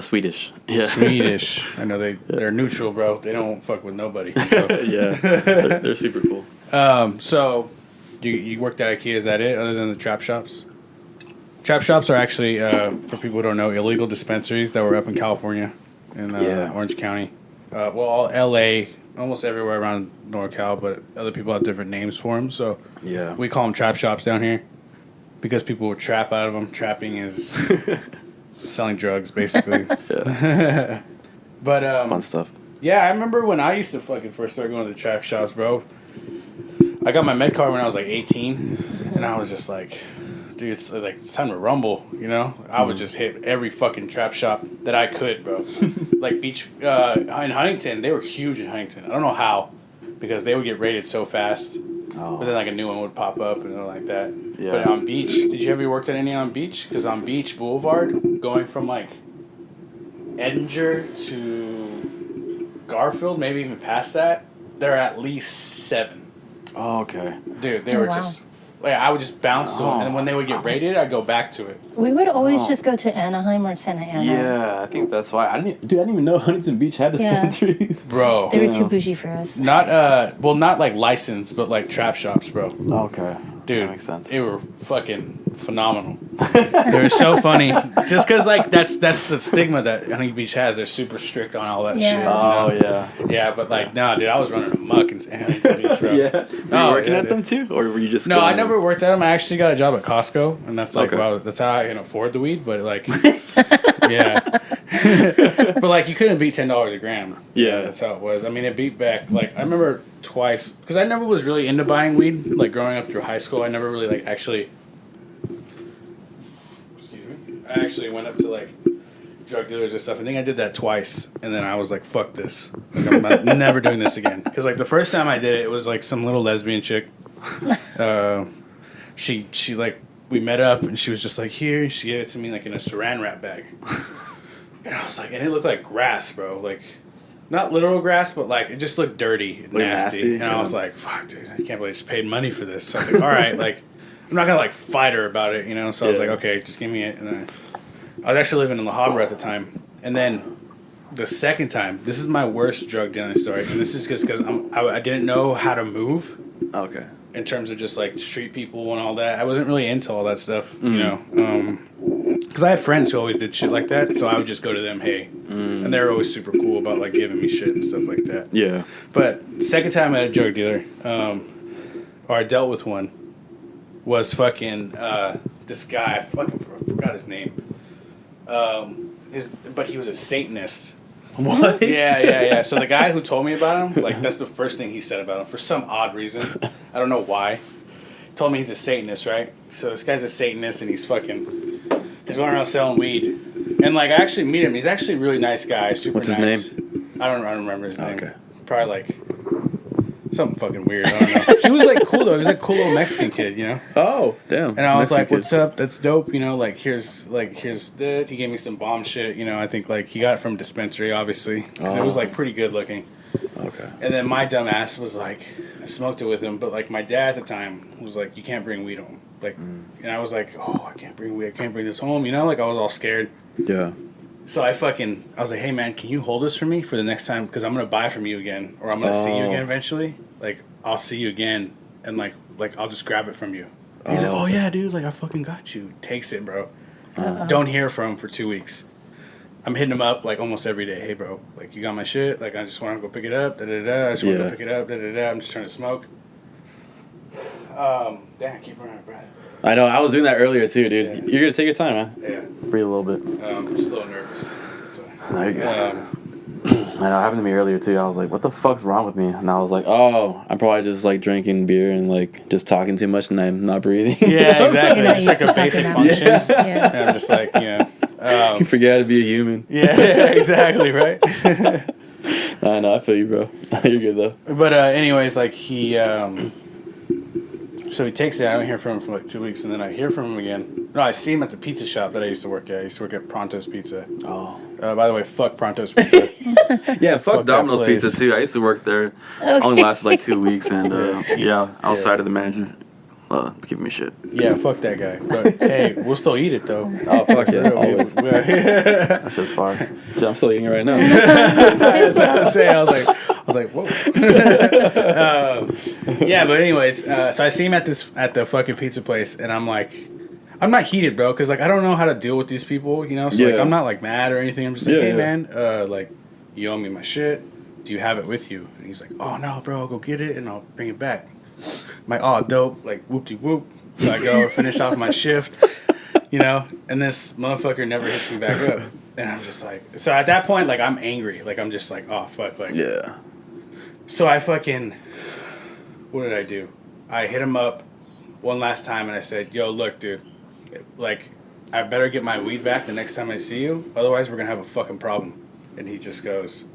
Swedish. Yeah. Swedish. I know they're neutral, bro. They don't fuck with nobody. So. Yeah, they're super cool. So you worked at IKEA. Is that it? Other than the trap shops? Trap shops are actually, for people who don't know, illegal dispensaries that were up in California, in Orange County. All L.A., almost everywhere around NorCal, but other people have different names for them. So Yeah. we call them trap shops down here because people would trap out of them. Trapping is selling drugs, basically. Yeah. But Fun stuff. yeah, I remember when I used to fucking first start going to the trap shops, bro. I got my med card when I was like 18, and I was just like, dude, it's time to rumble, I would just hit every fucking trap shop that I could, bro. Like Beach, in Huntington, they were huge in Huntington. I don't know how, because they would get raided so fast. Oh. But then like a new one would pop up and like that. Yeah. But on Beach, did you ever work at any on Beach? Because on Beach Boulevard, going from like Edinger to Garfield, maybe even past that, there are at least 7. Oh, okay. Dude, they were wow. just... Like, I would just bounce to it, and when they would get raided, I'd go back to it. We would always just go to Anaheim or Santa Ana. Yeah, I think that's why. I didn't even know Huntington Beach had dispensaries. Bro. They were too bougie for us. Not like licensed, but like trap shops, bro. Okay. Dude, That makes sense. They were fucking phenomenal. They were so funny. Just because, like, that's the stigma that Huntington Beach has. They're super strict on all that Yeah. shit. Oh, yeah. Yeah, but, like, nah, dude, I was running amok in Huntington Beach, bro. Yeah. Were you working at them too? Or were you just No, going I never worked at them. I actually got a job at Costco, and that's like, Okay. wow, that's how I can afford the weed. But like, yeah, but like, you couldn't beat $10 a gram. Yeah. That's how it was. I mean, it beat back. Like, I remember twice because I never was really into buying weed. Like growing up through high school, I never really like actually. Excuse me. I actually went up to like drug dealers and stuff. I think I did that twice, and then I was like, "Fuck this! Like, I'm never doing this again." Because like the first time I did it, it was like some little lesbian chick. She like we met up and she was just like, here. She gave it to me like in a saran wrap bag, and I was like, and it looked like grass, bro. Like not literal grass, but like it just looked dirty, and Like nasty. And I was like, fuck, dude, I can't believe I just paid money for this. So I was like, all right, like I'm not gonna like fight her about it, So I was like, okay, just give me it. And then I was actually living in La Habra at the time, and then the second time, this is my worst drug dealing story, and this is just because I didn't know how to move. Okay. In terms of just like street people and all that, I wasn't really into all that stuff, because I had friends who always did shit like that, so I would just go to them, hey, and they were always super cool about like giving me shit and stuff like that. Yeah. But second time I had a drug dealer, or I dealt with one, was fucking this guy. I fucking forgot his name. But he was a Satanist. What? Yeah. So the guy who told me about him, like, that's the first thing he said about him for some odd reason. I don't know why. Told me he's a Satanist, right? So this guy's a Satanist, and he's going around selling weed. And, like, I actually meet him. He's actually a really nice guy. Super What's his nice. name? I don't remember his name. Okay. Probably, like, something fucking weird. I don't know. He was, like, cool, though. He was, like, a cool little Mexican kid, you know? Oh, damn. And I was like, what's up? That's dope. You know, like, here's that. He gave me some bomb shit. You know, I think, like, he got it from dispensary, obviously. Because it was, like, pretty good looking. Okay. And then my dumb ass was like, I smoked it with him. But, like, my dad at the time was like, you can't bring weed home. Like, and I was like, oh, I can't bring weed. I can't bring this home. You know, like, I was all scared. Yeah. So I was like, hey, man, can you hold this for me for the next time? Because I'm going to buy from you again. Or I'm going to see you again eventually. Like, I'll see you again. And, like I'll just grab it from you. He's like, oh, yeah, dude. Like, I fucking got you. Takes it, bro. Don't hear from him for 2 weeks. I'm hitting him up, like, almost every day. Hey, bro, like, you got my shit? Like, I just want to go pick it up. Da-da-da. I just want to go pick it up. Da-da-da. I'm just trying to smoke. Damn, I keep running out of breath. I know. I was doing that earlier, too, dude. Yeah. You're going to take your time, huh? Yeah. Breathe a little bit. Just a little nervous. So, There you go. I know, it happened to me earlier too. I was like, what the fuck's wrong with me? And I was like, oh, I'm probably just like drinking beer and like just talking too much and I'm not breathing. Yeah, exactly. You're not Just used like to a basic talking that function. much. Yeah. And I'm just like, you know. You forget how to be a human. Yeah, exactly, right? I know, I feel you, bro. You're good though. But anyways, like he, so he takes it. I don't hear from him for like 2 weeks, and then I hear from him again. No, I see him at the pizza shop that I used to work at. I used to work at Pronto's Pizza. Oh. By the way, fuck Pronto's Pizza. Yeah, fuck Fuck that Domino's place. Pizza too. I used to work there. Only lasted like 2 weeks, and outside of the manager, giving me shit. Yeah, fuck that guy. But hey, we'll still eat it though. Oh fuck yeah, always. Yeah. That's just fire. Shit, I'm still eating it right now. That's what I was saying. I was like, whoa. Yeah, but anyways, so I see him at the fucking pizza place, and I'm like, I'm not heated, bro, because like I don't know how to deal with these people, you know. So like I'm not like mad or anything. I'm just like, hey man, like you owe me my shit. Do you have it with you? And he's like, oh no, bro, I'll go get it and I'll bring it back. I'm like, oh dope, like whoop-de-whoop. So I go finish off my shift, you know, and this motherfucker never hits me back up. And I'm just like, so at that point, like I'm angry, like I'm just like, oh fuck, like Yeah. So I fucking, what did I do? I hit him up one last time and I said, yo, look, dude, like, I better get my weed back the next time I see you. Otherwise, we're going to have a fucking problem. And he just goes,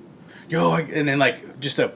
yo, and then, like, just a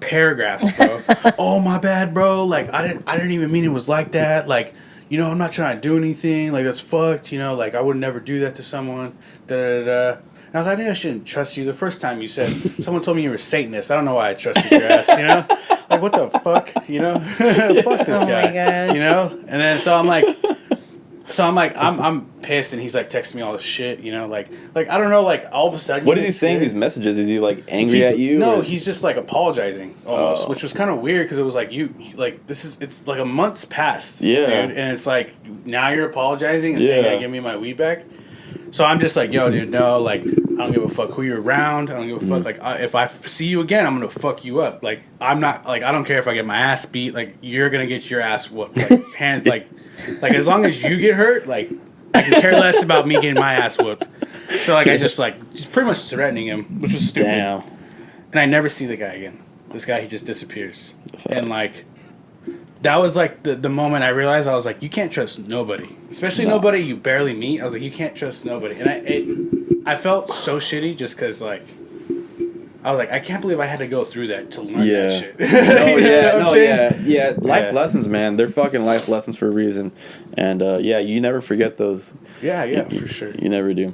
paragraphs, bro. Oh, my bad, bro. Like, I didn't even mean it was like that. Like, you know, I'm not trying to do anything. Like, that's fucked. You know, like, I would never do that to someone. Da-da-da-da. And I was like, I shouldn't trust you. The first time you said, someone told me you were a Satanist. I don't know why I trusted your ass, you know? Like, what the fuck, you know? Fuck this guy. My gosh. You know? And then, so I'm like, I'm pissed, and he's, like, texting me all this shit, you know? Like I don't know, like, all of a sudden. What is he saying these messages? Is he, like, angry at you? No, or? he's just, like, apologizing, almost, which was kind of weird, because it was like, it's, like, a month's passed, dude, and it's like, now you're apologizing and saying, yeah, give me my weed back? So I'm just like, yo, dude, no, like, I don't give a fuck who you're around. I don't give a fuck. Like, if I see you again, I'm going to fuck you up. Like, I'm not, like, I don't care if I get my ass beat. Like, you're going to get your ass whooped. Like, hands, like, as long as you get hurt, like, I can care less about me getting my ass whooped. So, like, I just pretty much threatening him, which was stupid. Damn. And I never see the guy again. This guy, he just disappears. And, like, that was, like, the moment I realized, I was like, you can't trust nobody. Especially nobody you barely meet. I was like, you can't trust nobody. And I felt so shitty just because, like, I was like, I can't believe I had to go through that to learn that shit. Yeah. Life lessons, man. They're fucking life lessons for a reason. And, you never forget those. Yeah, for sure. You never do.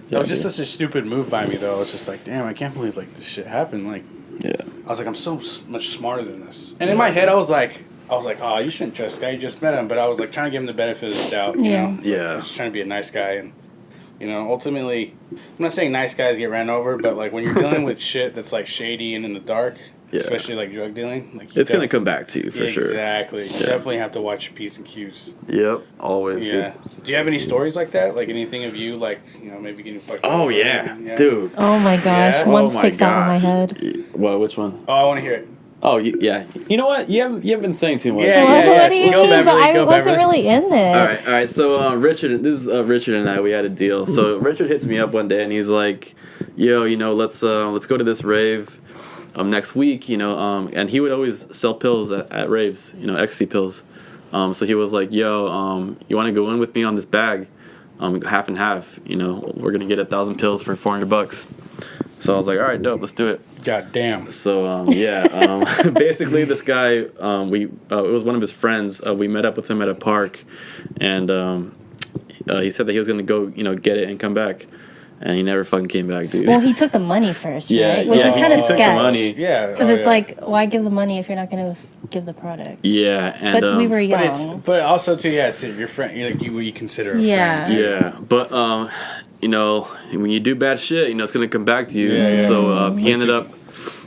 That was just such a stupid move by me, though. I was just like, damn, I can't believe, like, this shit happened. Like, I was like, I'm so much smarter than this. And in my head, I was like, oh, you shouldn't trust this guy. You just met him. But I was, like, trying to give him the benefit of the doubt, you know? Yeah. I was just trying to be a nice guy. And, you know, ultimately, I'm not saying nice guys get ran over, but, like, when you're dealing with shit that's, like, shady and in the dark, especially, like, drug dealing, like, it's going to come back to you, for sure. Exactly. You definitely have to watch your P's and Q's. Yep, always. Yeah. Do you have any stories like that? Like, anything of you, like, you know, maybe getting fucked up? Oh, yeah. Dude. Oh, my gosh. Yeah? One sticks out in my head. Well, which one? Oh, I want to hear it. Oh, yeah. You know what? You haven't been saying too much. Yeah, Well, yeah, what do you Go, mean? But Beverly, I go, wasn't Beverly. really in it. All right. So, Richard, this is Richard and I. We had a deal. So Richard hits me up one day and he's like, "Yo, let's go to this rave, next week. And he would always sell pills at raves. Ecstasy pills. So he was like, "Yo, you want to go in with me on this bag? Half and half. We're gonna get 1,000 pills for $400." So I was like, "All right, dope. Let's do it." God damn. So basically this guy, it was one of his friends. We met up with him at a park, and he said that he was gonna go, get it and come back, and he never fucking came back, dude. Well, he took the money first, Yeah, right? Which yeah, is he kind of took the sketch. money. Yeah. Because oh, it's yeah. like, why give the money if you're not going to give the product? Yeah, and But we were But it's young. also too, yeah, it's your friend, like you consider a Yeah. friend. yeah, but when you do bad shit, it's gonna come back to you. Yeah, yeah. So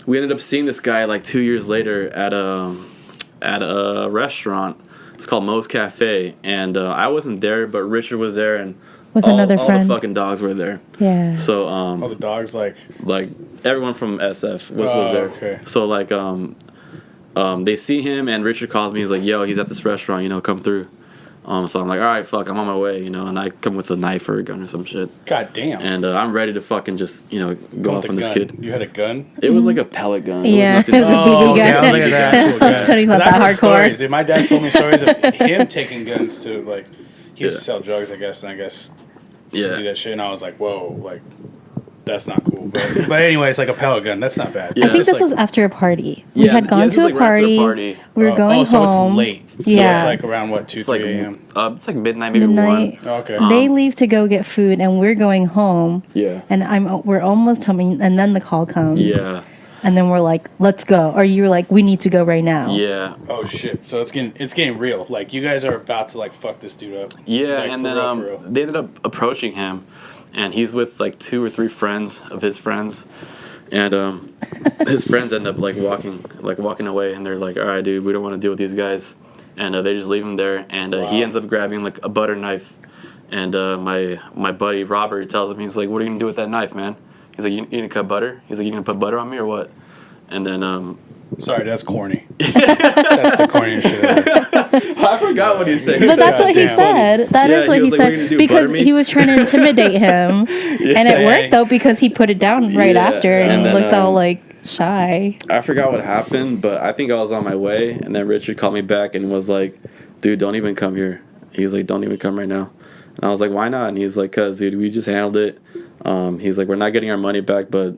we ended up seeing this guy like 2 years later at a restaurant. It's called Moe's Cafe, and I wasn't there, but Richard was there, and With all another friend. the fucking dogs were there. Yeah. So All the dogs, like, everyone from SF was there. okay. So they see him, and Richard calls me. He's like, "Yo, he's at this restaurant. Come through." So I'm like, "All right, fuck, I'm on my way." And I come with a knife or a gun or some shit, God damn. and I'm ready to fucking just go With off the on this gun. kid. You had a gun? It was like a pellet gun. Yeah, It was it was a nothing. BB okay. gun. I was like, an actual gun. Tony's not But I've that heard hardcore. stories, dude. My dad told me stories of him taking guns to, like, he used to Yeah. sell drugs, I guess, and I guess he used Yeah. to do that shit, and I was like, whoa, like, that's not cool. But anyway, it's like a pellet gun. That's not bad. Yeah. I think It's this just was like, after a party. We Yeah, had gone this to was a like right after a party. party. We were going so home. it's late. So Yeah. it's like around, what, 2, It's like 3 a.m.? It's like midnight, maybe Midnight. 1. Okay. They leave to go get food, and we're going home. Yeah. And we're almost home, and then the call comes. Yeah. And then we're like, let's go. Or you're like, we need to go right now. Yeah. Oh, shit. So it's getting real. Like, you guys are about to, like, fuck this dude up. Yeah, Like, and for then real, for real. they ended up approaching him, and he's with like 2 or 3 friends of his friends, and his friends end up like walking away, and they're like, "All right, dude, we don't want to deal with these guys," and they just leave him there, and he ends up grabbing like a butter knife, and my buddy Robert tells him, he's like, "What are you gonna do with that knife, man?" He's like, "You gonna cut butter?" He's like, "You gonna put butter on me or what?" And then Sorry, that's corny. That's the corniest shit ever. I forgot what he said. But that's what he "Damn." said. That Yeah, is what he he was like, "What are you said. gonna do, Because butter me?" he was trying to intimidate him. And it Yeah. worked, though, because he put it down right Yeah, after. And, and he then, looked all, like, shy. I forgot what happened, but I think I was on my way, and then Richard called me back and was like, "Dude, don't even come here." He was like, "Don't even come right now." And I was like, "Why not?" And he's like, "Cause, dude, we just handled it." He's like, "We're not getting our money back, but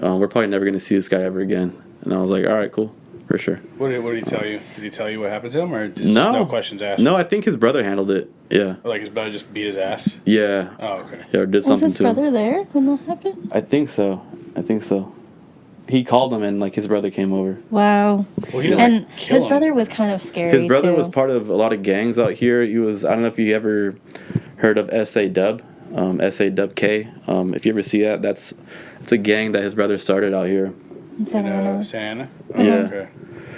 we're probably never gonna see this guy ever again." And I was like, "All right, cool, for sure." What did he tell you? Did he tell you what happened to him, or just no questions asked? No, I think his brother handled it. Yeah. Or like his brother just beat his ass. Yeah. Oh, okay. Yeah, or did Was something his to him. brother there when that happened? I think so. He called him, and like his brother came over. Wow. Well, he didn't, And like, kill his him. brother was kind of scary, His brother too. was part of a lot of gangs out here. He was, I don't know if you ever heard of SA Dub, SA Dub K. If you ever see that, it's a gang that his brother started out here. In Santa Ana. Santa. Oh, Yeah. Okay.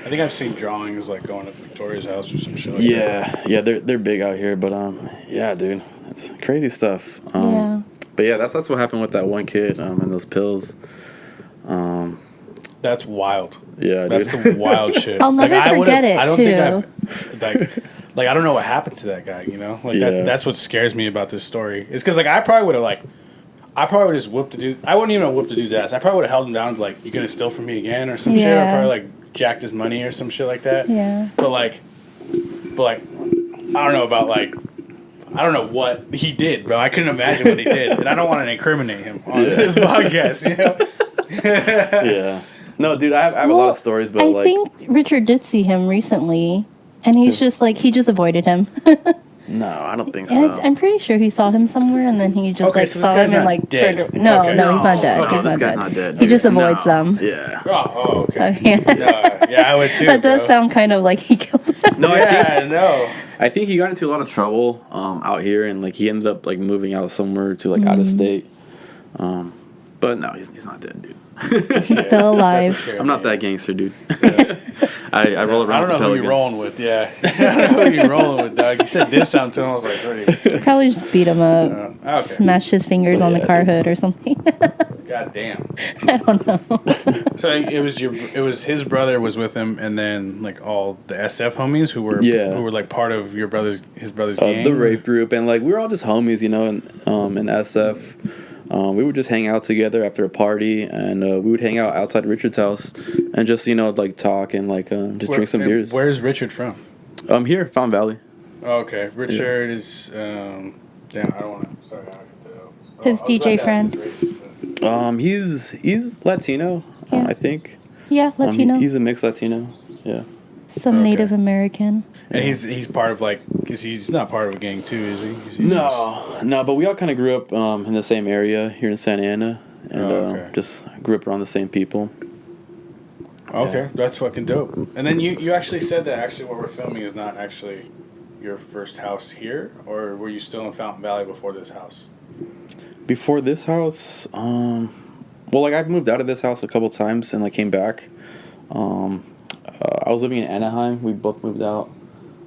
I think I've seen drawings like going to Victoria's house or some shit. Like Yeah, they're big out here, but yeah, dude, it's crazy stuff. Yeah. But yeah, that's what happened with that one kid and those pills. that. That's wild. Yeah, That's dude. the wild shit. I'll never I would've- forget it, I don't too. think I've like I don't know what happened to that guy. You know, like Yeah. that's what scares me about this story. It's because like I probably would have just whooped the dude. I wouldn't even have whooped the dude's ass. I probably would have held him down and be like, "You gonna steal from me again?" or some shit. Or Yeah. probably like jacked his money or some shit like that. Yeah. But like, I don't know about like. I don't know what he did, bro. I couldn't imagine what he did, and I don't want to incriminate him on this podcast. You know? Yeah. No, dude, I have a lot of stories, but I like, think Richard did see him recently, and he's just like, he just avoided him. no, I don't think And so. I'm pretty sure he saw him somewhere, and then he just Okay, like so this saw guy's him and not like dead. turned. No, Okay. no, he's not dead. No, He's this not guy's dead. not dead. He just Okay. avoids No. them. Yeah. Oh, okay. Yeah. Yeah, I would too. That does bro. sound kind of like he killed him. No, Yeah, no. I think he got into a lot of trouble out here, and like he ended up like moving out somewhere to like out of state. But no, he's not dead, dude. He's still That's what alive. scared I'm not me. that gangster, dude. I roll I around don't with know the who you're pelican. rolling with. Yeah, I don't know who you're rolling with, dog. You said did sound to him. I was like, already. Probably just beat him up, Okay. smashed his fingers on the Yeah, car dude. hood or something. God damn. I don't know. So it was his brother was with him, and then like all the SF homies who were like part of his brother's gang. The rave group, and like we were all just homies, you know, and in SF. We would just hang out together after a party, and we would hang out outside Richard's house and just, you know, like talk and like just drink some beers. Where's Richard from? Here, Fountain Valley. Oh, okay. Richard is damn, I don't want to. Sorry, I cut that out. His DJ friend. He's Latino, Yeah. I think. Yeah, Latino. He's a mixed Latino. Yeah. Some Native American. And he's part of like, cause he's not part of a gang too, is he? He's No, but we all kind of grew up in the same area here in Santa Ana, and just grew up around the same people. Okay, that's fucking dope. And then you actually said that actually what we're filming is not actually your first house here, or were you still in Fountain Valley before this house? Before this house, well, like I've moved out of this house a couple times and like came back. I was living in Anaheim. We both moved out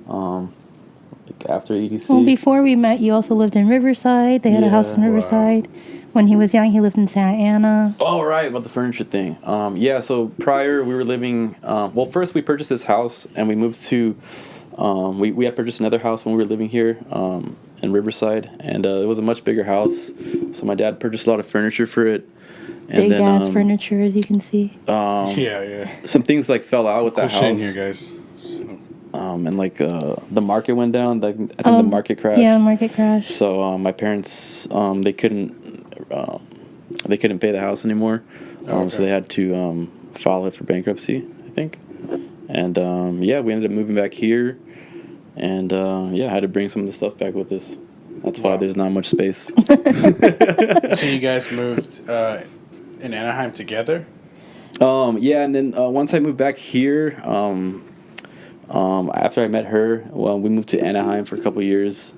like after EDC. Well, before we met, you also lived in Riverside. They had a house in Riverside. Wow. When he was young, he lived in Santa Ana. Oh, right, about the furniture thing. Yeah, so prior we were living... well, first we purchased this house, and we moved to... we had purchased another house when we were living here in Riverside, and it was a much bigger house. So my dad purchased a lot of furniture for it. And big ass furniture, as you can see. Yeah. Some things like fell out with that house. Shit in here, guys. And like the market went down. Like, I think the market crashed. Yeah, the market crashed. So my parents they couldn't pay the house anymore. So they had to file it for bankruptcy, I think. And we ended up moving back here, and I had to bring some of the stuff back with us. That's why there's not much space. So you guys moved in Anaheim together? And then once I moved back here, after I met her, we moved to Anaheim for a couple years.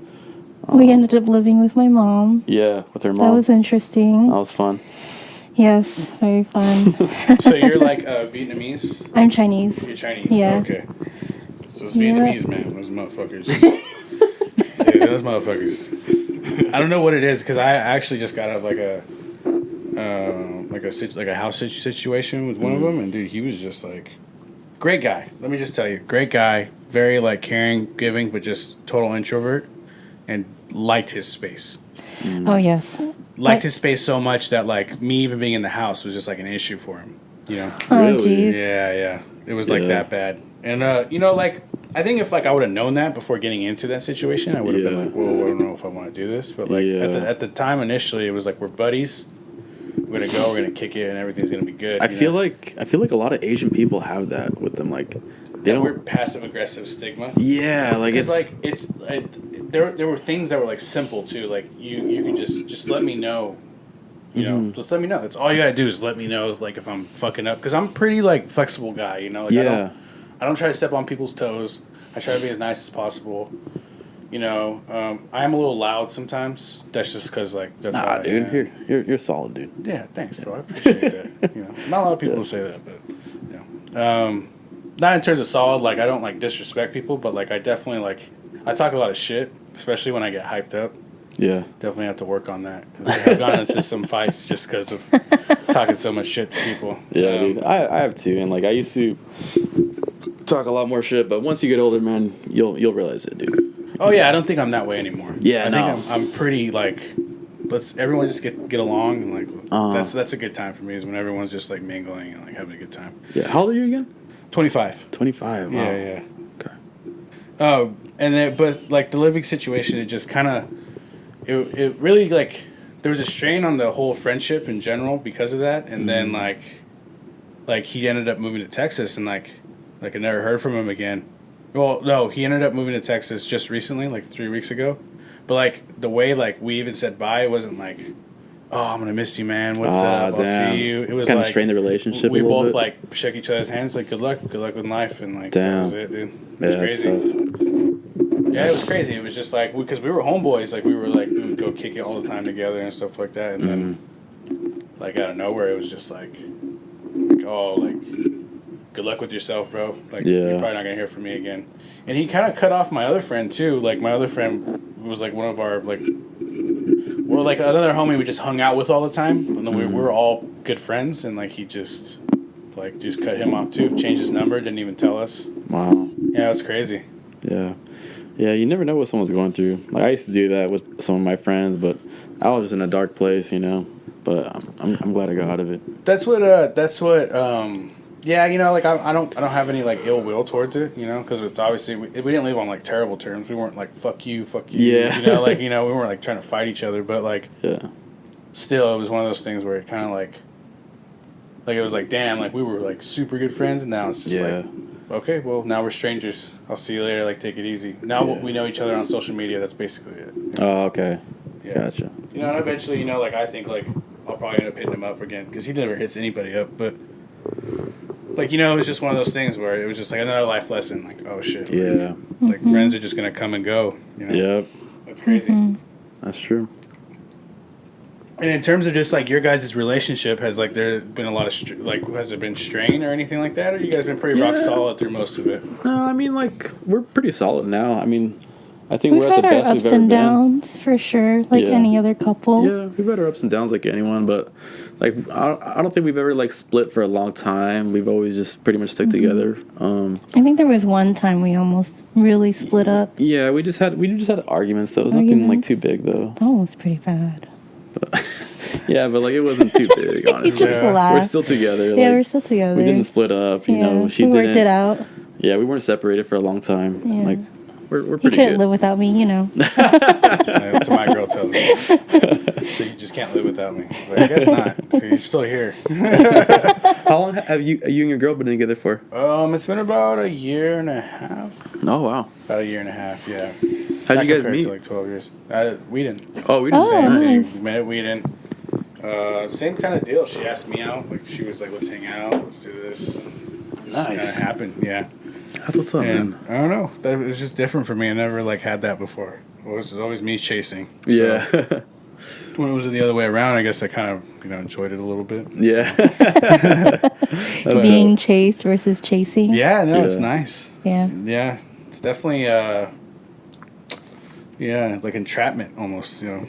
We ended up living with my mom. Yeah, with her mom. That was interesting. That was fun. Yes, very fun. So you're like Vietnamese? I'm Chinese. You're Chinese? Yeah. Okay. So it's Vietnamese, man. Those motherfuckers. Dude, those motherfuckers. I don't know what it is, because I actually just got out of like a house situation with one of them, and dude, he was just like, great guy. Let me just tell you, great guy. Very like caring, giving, but just total introvert, and liked his space. Oh yes. Liked his space so much that like me even being in the house was just like an issue for him. You know. Oh jeez. Yeah. It was like that bad, and like. I think if like I would have known that before getting into that situation, I would have been like, "Whoa, I don't know if I want to do this." But like at the time initially, it was like we're buddies. We're gonna go. We're gonna kick it, and everything's gonna be good. I feel like a lot of Asian people have that with them. Like they don't. Weird passive aggressive stigma. Yeah, like there were things that were like simple too. Like you can just let me know. You know, just let me know. That's all you gotta do is let me know. Like if I'm fucking up, because I'm pretty like flexible guy. You know. Like, I don't try to step on people's toes. I try to be as nice as possible. You know, I am a little loud sometimes. That's just because, like, that's how dude. You're solid, dude. Yeah, thanks, bro. I appreciate that. You know, not a lot of people say that, but you know, not in terms of solid. Like, I don't like disrespect people, but like, I definitely like, I talk a lot of shit, especially when I get hyped up. Yeah, definitely have to work on that, because I've gotten into some fights just because of talking so much shit to people. Yeah, dude. I have too, and like I used to talk a lot more shit, but once you get older, man, you'll realize it, dude. Oh yeah, I don't think I'm that way anymore. Yeah, I think I'm pretty like, let's everyone just get along, and like that's a good time for me, is when everyone's just like mingling and like having a good time. Yeah, how old are you again? 25. 25. Wow. Yeah. Okay. And then but like the living situation, it just kind of it really like there was a strain on the whole friendship in general because of that, and then like he ended up moving to Texas, and like I never heard from him again. Well, no, he ended up moving to Texas just recently, like 3 weeks ago. But like the way like we even said bye, it wasn't like, "Oh, I'm gonna miss you, man. What's up? I'll see you." It was kind like of strained the relationship. We both bit. like shook each other's hands, like good luck with life, and like damn. that was it, dude. It was crazy. Yeah, it was crazy. It was just like because we were homeboys, like we would go kick it all the time together and stuff like that, and then like out of nowhere, it was just like oh, like good luck with yourself, bro. Like you're probably not gonna hear from me again. And he kind of cut off my other friend too. Like my other friend was like one of well, like another homie we just hung out with all the time, and then we were all good friends, and like he just cut him off too, changed his number, didn't even tell us. Wow. Yeah, it was crazy. Yeah. Yeah, you never know what someone's going through. Like I used to do that with some of my friends, but I was just in a dark place, you know. But I'm glad I got out of it. That's what yeah, you know, like I don't have any like ill will towards it, you know, because it's obviously we didn't live on like terrible terms. We weren't like fuck you, Yeah. you know, like we weren't like trying to fight each other, but like Yeah. still it was one of those things where it kind of like it was like damn, like we were like super good friends, and now it's just like okay, well now we're strangers. I'll see you later. Like take it easy. Now we know each other on social media. That's basically it. Oh, okay. Yeah. Gotcha. You know, and eventually, you know, like I think like I'll probably end up hitting him up again because he never hits anybody up, but. Like, you know, it was just one of those things where it was just like another life lesson. Like, oh, shit. Yeah. Like, friends are just going to come and go. You know? Yep. That's crazy. That's true. And in terms of just, like, your guys' relationship, has, like, there been a lot of, has there been strain or anything like that? Or you guys been pretty rock solid through most of it? No, I mean, like, we're pretty solid now. I mean, I think we're We've at the had our best we've ups ever and been. downs for sure, like any other couple. Yeah, we've had our ups and downs like anyone, but like I don't think we've ever like split for a long time. We've always just pretty much stuck together. I think there was one time we almost really split up. Yeah, we just had arguments. Though it was nothing like too big though. That was pretty bad. Yeah, but like it wasn't too big. Honestly, just laughed. we're still together. Yeah, like, we're still together. We didn't split up. You know, she we didn't. worked it out. Yeah, we weren't separated for a long time. Yeah. Like we're You pretty couldn't good. live without me, you know. That's what my girl tells me. So you just can't live without me. Like, I guess not. So you're still here. How long have you and your girl been together for? It's been about a year and a half. Oh wow. About a year and a half, yeah. How'd you guys compared meet? To like 12 years. We didn't. Oh, we just Same thing. nice. We met at Whedon. Same kind of deal. She asked me out. Like she was like, "Let's hang out. Let's do this." And it just kind of happened. Yeah. That's what's up, And man. I don't know. That was just different for me. I never like had that before. It was always me chasing. So Yeah. when it was the other way around, I guess I kind of enjoyed it a little bit. Yeah. Being chased versus chasing. Yeah. No, it's Yeah. nice. Yeah. Yeah. It's definitely yeah, like entrapment almost, you know.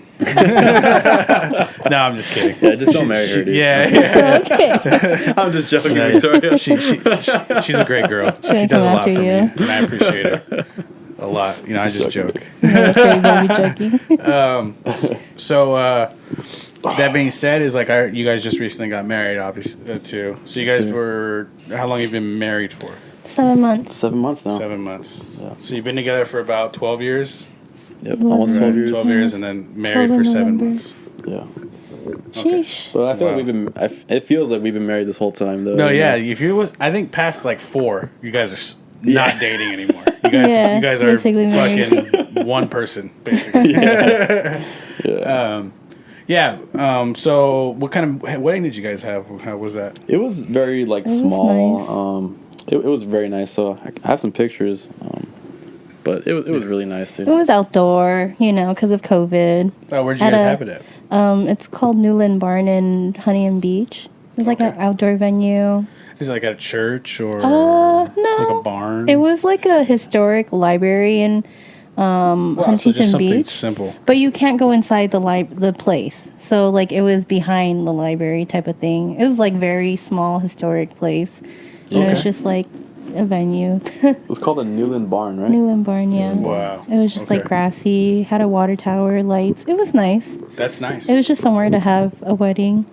No, I'm just kidding. Yeah, just don't marry her, dude. Yeah. Okay. I'm just joking, Yeah. Victoria. She's a great girl. She She does a come lot after for me, you. and I appreciate her a lot. You know, I just joke. No, sure, don't be joking. So that being said, is like you guys just recently got married, obviously too. So you guys were how long have you been married for? 7 months. 7 months now. 7 months. Yeah. So you've been together for about 12 years. Yep, almost 12 years. 12 years, and then married 12 for in 7 November. months. Yeah. Sheesh. But I feel Wow. like we've been. It feels like we've been married this whole time, though. No, you yeah. know? If you was, I think past like 4, you guys are not dating anymore. You guys are basically married. fucking one person, basically. So what kind of wedding did you guys have? How was that? It was very like was small. It was very nice. So I have some pictures. But it was really nice It too. was outdoor, because of COVID. Oh, where'd you At guys a- have it at? It's called Newland Barn in Honey and Beach. It was like an outdoor venue. Is it like at a church or No. like a barn? It was like a historic library in wow, so Huntington just something Beach. simple. But you can't go inside the place. So like it was behind the library type of thing. It was like very small historic place. And it was Okay. just like a venue. It was called a Newland Barn, right? Newland Barn, yeah. Wow. It was just like Okay. grassy, had a water tower, lights. It was nice. That's nice. It was just somewhere to have a wedding.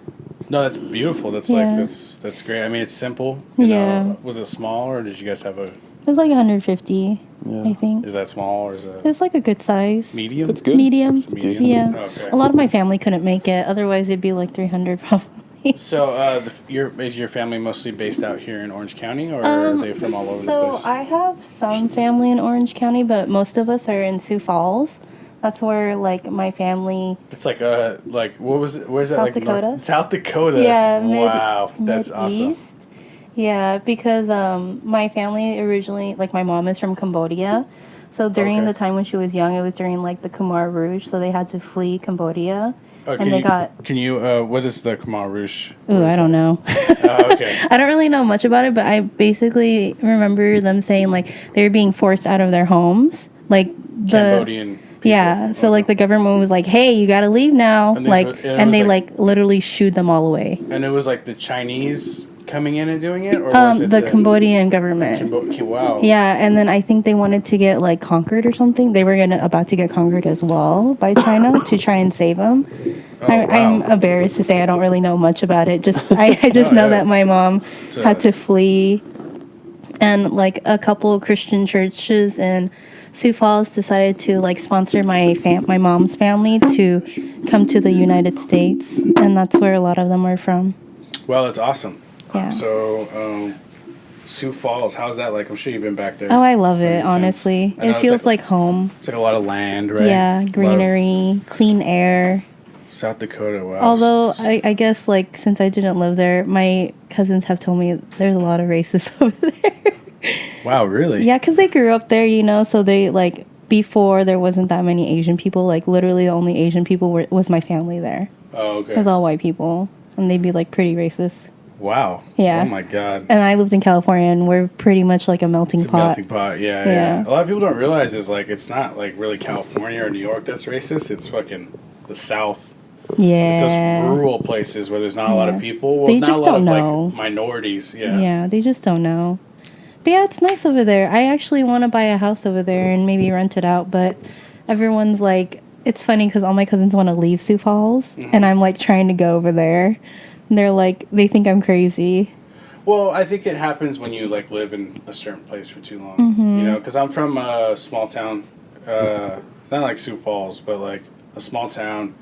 No, that's beautiful. That's Yeah. like that's great. I mean, it's simple. You Yeah. know. Was it small or did you guys have a? It was like 150, Yeah. I think. Is that small or is it It's like a good size. medium? It's good. Medium. It's medium? Yeah. Oh, okay. A lot of my family couldn't make it. Otherwise, it'd be like 300 probably. So, is your family mostly based out here in Orange County, or are they from all over the place? So I have some family in Orange County, but most of us are in Sioux Falls. That's where like my family. It's like what was it? Where's that? South Like Dakota? South Dakota. Yeah, Wow, that's awesome. Mid-East. Yeah, because my family originally, like my mom is from Cambodia. So during Okay. the time when she was young, it was during like the Khmer Rouge, so they had to flee Cambodia. Oh, and they got. Can you? What is the Khmer Rouge? Ooh, I don't know. Okay. I don't really know much about it, but I basically remember them saying like they were being forced out of their homes, like the Cambodian. people. Yeah, so like the government was like, "Hey, you gotta leave now," And like, and it and was, they like- like literally shooed them all away. And it was like the Chinese coming in and doing it, or was it The Cambodian government. Wow. Yeah, and then I think they wanted to get like conquered or something. They were about to get conquered as well by China to try and save them. I'm embarrassed to say I don't really know much about it. I just know that my mom had to flee, and like a couple of Christian churches in Sioux Falls decided to like sponsor my mom's family to come to the United States, and that's where a lot of them are from. Well, it's awesome. Yeah. So, Sioux Falls, how's that like? I'm sure you've been back there. Oh, I love it, honestly. It feels like home. It's like a lot of land, right? Yeah, greenery, clean air. South Dakota, wow. Although, I guess, like, since I didn't live there, my cousins have told me there's a lot of racists over there. Wow, really? Yeah, because they grew up there, you know, so they, like, before there wasn't that many Asian people, like, literally the only Asian people was my family there. Oh, okay. It was all white people, and they'd be, like, pretty racist. Wow. Yeah. Oh, my God. And I lived in California, and we're pretty much like a melting pot. Melting pot, yeah. A lot of people don't realize is, like, it's not, like, really California or New York that's racist. It's fucking the South. Yeah. It's just rural places where there's not a lot of people. Well, They not just a lot don't of, know. like, minorities. Yeah. Yeah, they just don't know. But yeah, it's nice over there. I actually want to buy a house over there and maybe rent it out, but everyone's like, it's funny because all my cousins want to leave Sioux Falls, and I'm like trying to go over there. And they're like, they think I'm crazy. Well, I think it happens when you, like, live in a certain place for too long. You know, because I'm from a small town, not like Sioux Falls, but, like, a small town.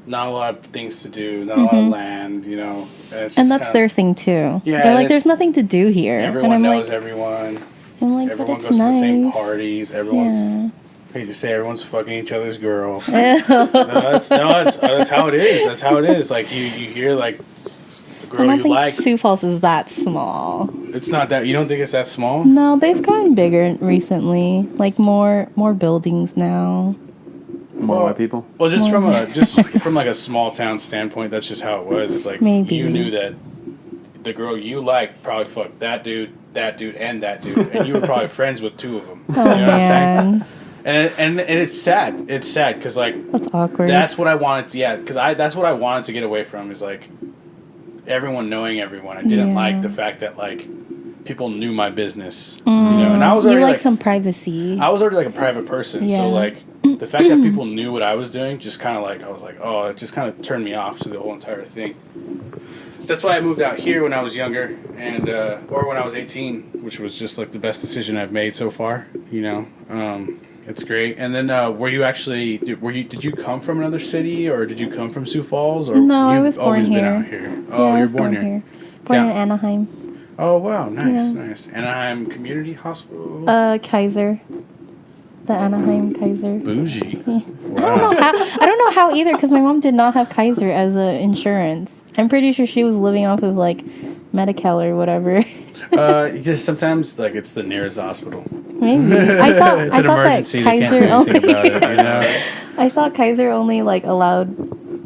Not a lot of things to do, not a lot of land, you know. And that's their thing, too. Yeah, they're like, there's nothing to do here. Everyone knows everyone. I'm like, Everyone but goes it's to the same nice. parties. Everyone's, I hate to say, everyone's fucking each other's girl. Ew. That's how it is. That's how it is. Like, you hear, like, the girl I don't you think like. Sioux Falls is that small. It's not that. You don't think it's that small? No, they've gotten bigger recently. Like, more buildings now. More white people. Well, just from like a small town standpoint, that's just how it was. It's like Maybe. you knew that the girl you liked probably fucked that dude, and that dude, and you were probably friends with two of them. Oh, you know what I'm man. saying? And it's sad. It's sad because like That's awkward. that's what I wanted to. Yeah, because that's what I wanted to get away from is like everyone knowing everyone. I didn't like the fact that like people knew my business. You know, and I was you already like some privacy. I was already like a private person, Yeah. so like the fact that people knew what I was doing just kind of like I was like, oh, it just kind of turned me off to the whole entire thing. That's why I moved out here when I was younger, and or when I was 18, which was just like the best decision I've made so far. You know, it's great. And then did you come from another city, or did you come from Sioux Falls, or No, I you've was born always here. been out here? Oh, I you're was born here. Born Down- in Anaheim. Oh wow, nice, Yeah. nice. Anaheim Community Hospital. Kaiser. The Anaheim Kaiser. Bougie. I don't know how either because my mom did not have Kaiser as a insurance. I'm pretty sure she was living off of like Medi-Cal or whatever. Just sometimes like it's the nearest hospital. Maybe I thought It's an emergency. that They can't Kaiser do only. anything about it, you know. I thought Kaiser only like allowed.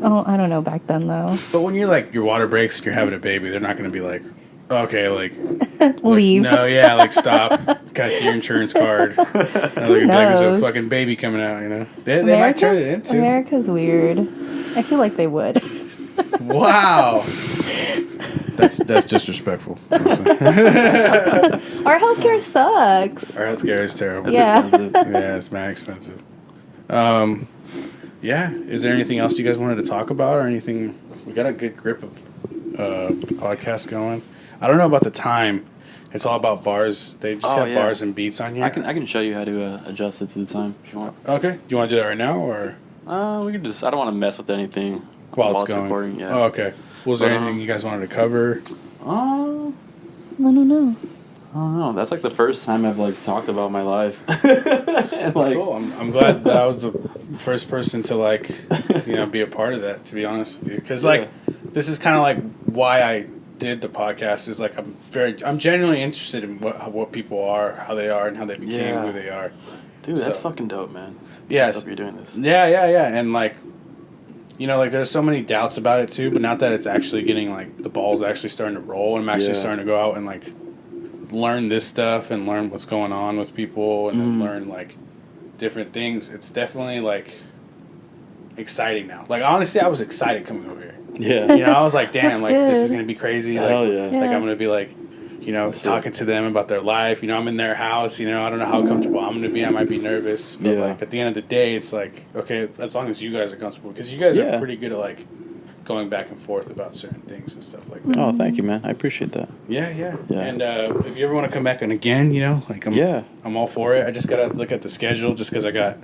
Oh, I don't know back then though. But when you're like your water breaks and you're having a baby, they're not going to be like, okay, like Leave. no, yeah, like stop. Can I see your insurance card? And they're gonna be like, there's a knows? fucking baby coming out. You know, they might turn it into. America's weird. I feel like they would. Wow. That's disrespectful. Our healthcare sucks. Our healthcare is terrible. Yeah. Expensive. Yeah, it's mad expensive. Yeah. Is there anything else you guys wanted to talk about, or anything? We got a good grip of podcast going. I don't know about the time. It's all about bars. They just got bars and beats on here. I can show you how to adjust it to the time if you want. Okay. Do you want to do that right now, or We can just. I don't want to mess with anything while it's going? recording. Yeah. Oh, okay. Was there But, anything you guys wanted to cover? Uh, I don't know. I don't know. That's like the first time I've like talked about my life. And, That's like, cool. I'm glad that I was the first person to like, be a part of that. To be honest with you, because like, this is kind of like why I did the podcast. Is like I'm genuinely interested in what people are, how they are, and how they became who they are. Dude, that's So- fucking dope, man. Yes. You're doing this. Yeah, and like, like there's so many doubts about it too. But now that it's actually getting like the ball's actually starting to roll, and I'm actually starting to go out and like learn this stuff and learn what's going on with people, and then learn like different things, it's definitely like exciting now. Like honestly, I was excited coming over here. Yeah. You know, I was like, damn, That's like this is good. gonna be crazy. Hell Like, yeah. like I'm gonna be like, you know, talking to them about their life. You know, I'm in their house. You know, I don't know how comfortable I'm gonna be. I might be nervous, but Yeah. like at the end of the day, it's like okay, as long as you guys are comfortable, because you guys are Yeah. pretty good at like going back and forth about certain things and stuff like that. Oh, thank you, man. I appreciate that. Yeah, yeah. Yeah. And if you ever want to come back and again, you know, like I'm all for it. I just gotta look at the schedule, just because I got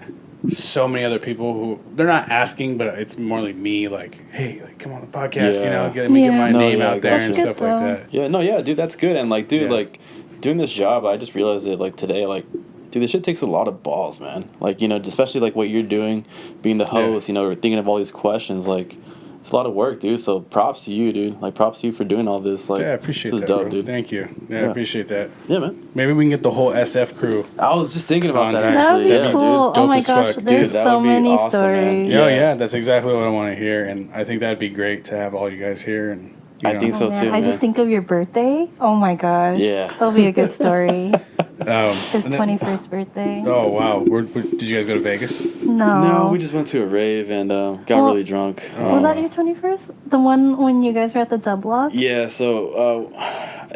so many other people who they're not asking, but it's more like me, like, hey, like come on the podcast, you know, get my No, name yeah, out there that's and good, stuff like though. that. Yeah, no, yeah, dude, that's good. And like, dude, Yeah. like doing this job, I just realized it like today, like, dude, this shit takes a lot of balls, man. Like, you know, especially like what you're doing, being the host, you know, or thinking of all these questions, like. It's a lot of work, dude. So props to you, dude. Like props to you for doing all this. Like, Yeah, I appreciate this is that, dope, bro. dude. Thank you. Yeah, I Yeah. appreciate that. Yeah, man. Maybe we can get the whole SF crew. I was just thinking about On that here. That would actually. be Yeah, cool. Dope Oh my as gosh, fuck, there's dude. That so would be many awesome, man. stories. Yeah, Yeah. yeah, that's exactly what I want to hear, and I think that'd be great to have all you guys here. And you I know. think so Oh, man, too, I man. just think of your birthday. Oh my gosh. Yeah. That'll be a good story. His And then- 21st birthday. Oh wow, did you guys go to Vegas? No. No, we just went to a rave and got Well, really drunk. Was that your 21st? The one when you guys were at the dub block? Yeah, so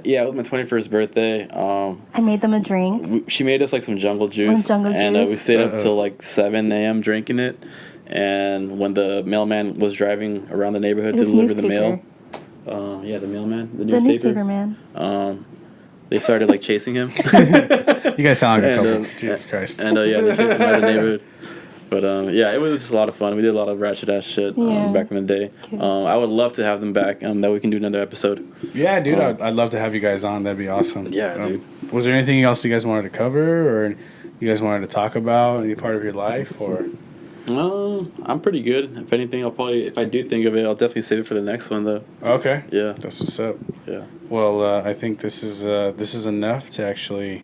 yeah, it was my 21st birthday. I made them a drink. She made us like some jungle juice, jungle and we juice? stayed up till like 7 a.m. drinking it. And when the mailman was driving around the neighborhood to His deliver the newspaper. mail, yeah, the mailman, the The newspaper, newspaper man. they started like chasing him. You guys sound like a And, couple. Jesus Christ. And yeah, they chased him out of the neighborhood. But yeah, it was just a lot of fun. We did a lot of ratchet ass shit Yeah. back in the day. Cute. I would love to have them back. That we can do another episode. Yeah, dude, I'd love to have you guys on. That'd be awesome. Yeah, dude. Was there anything else you guys wanted to cover, or you guys wanted to talk about? Any part of your life, or? I'm pretty good. If anything, I'll probably, if I do think of it, I'll definitely save it for the next one though. Okay. Yeah. That's what's up. Yeah. Well, I think this is enough to actually,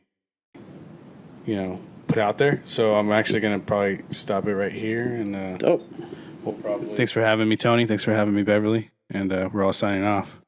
you know, put out there. So I'm actually gonna probably stop it right here, and Oh. we'll probably. Thanks for having me, Tony. Thanks for having me, Beverly. And we're all signing off.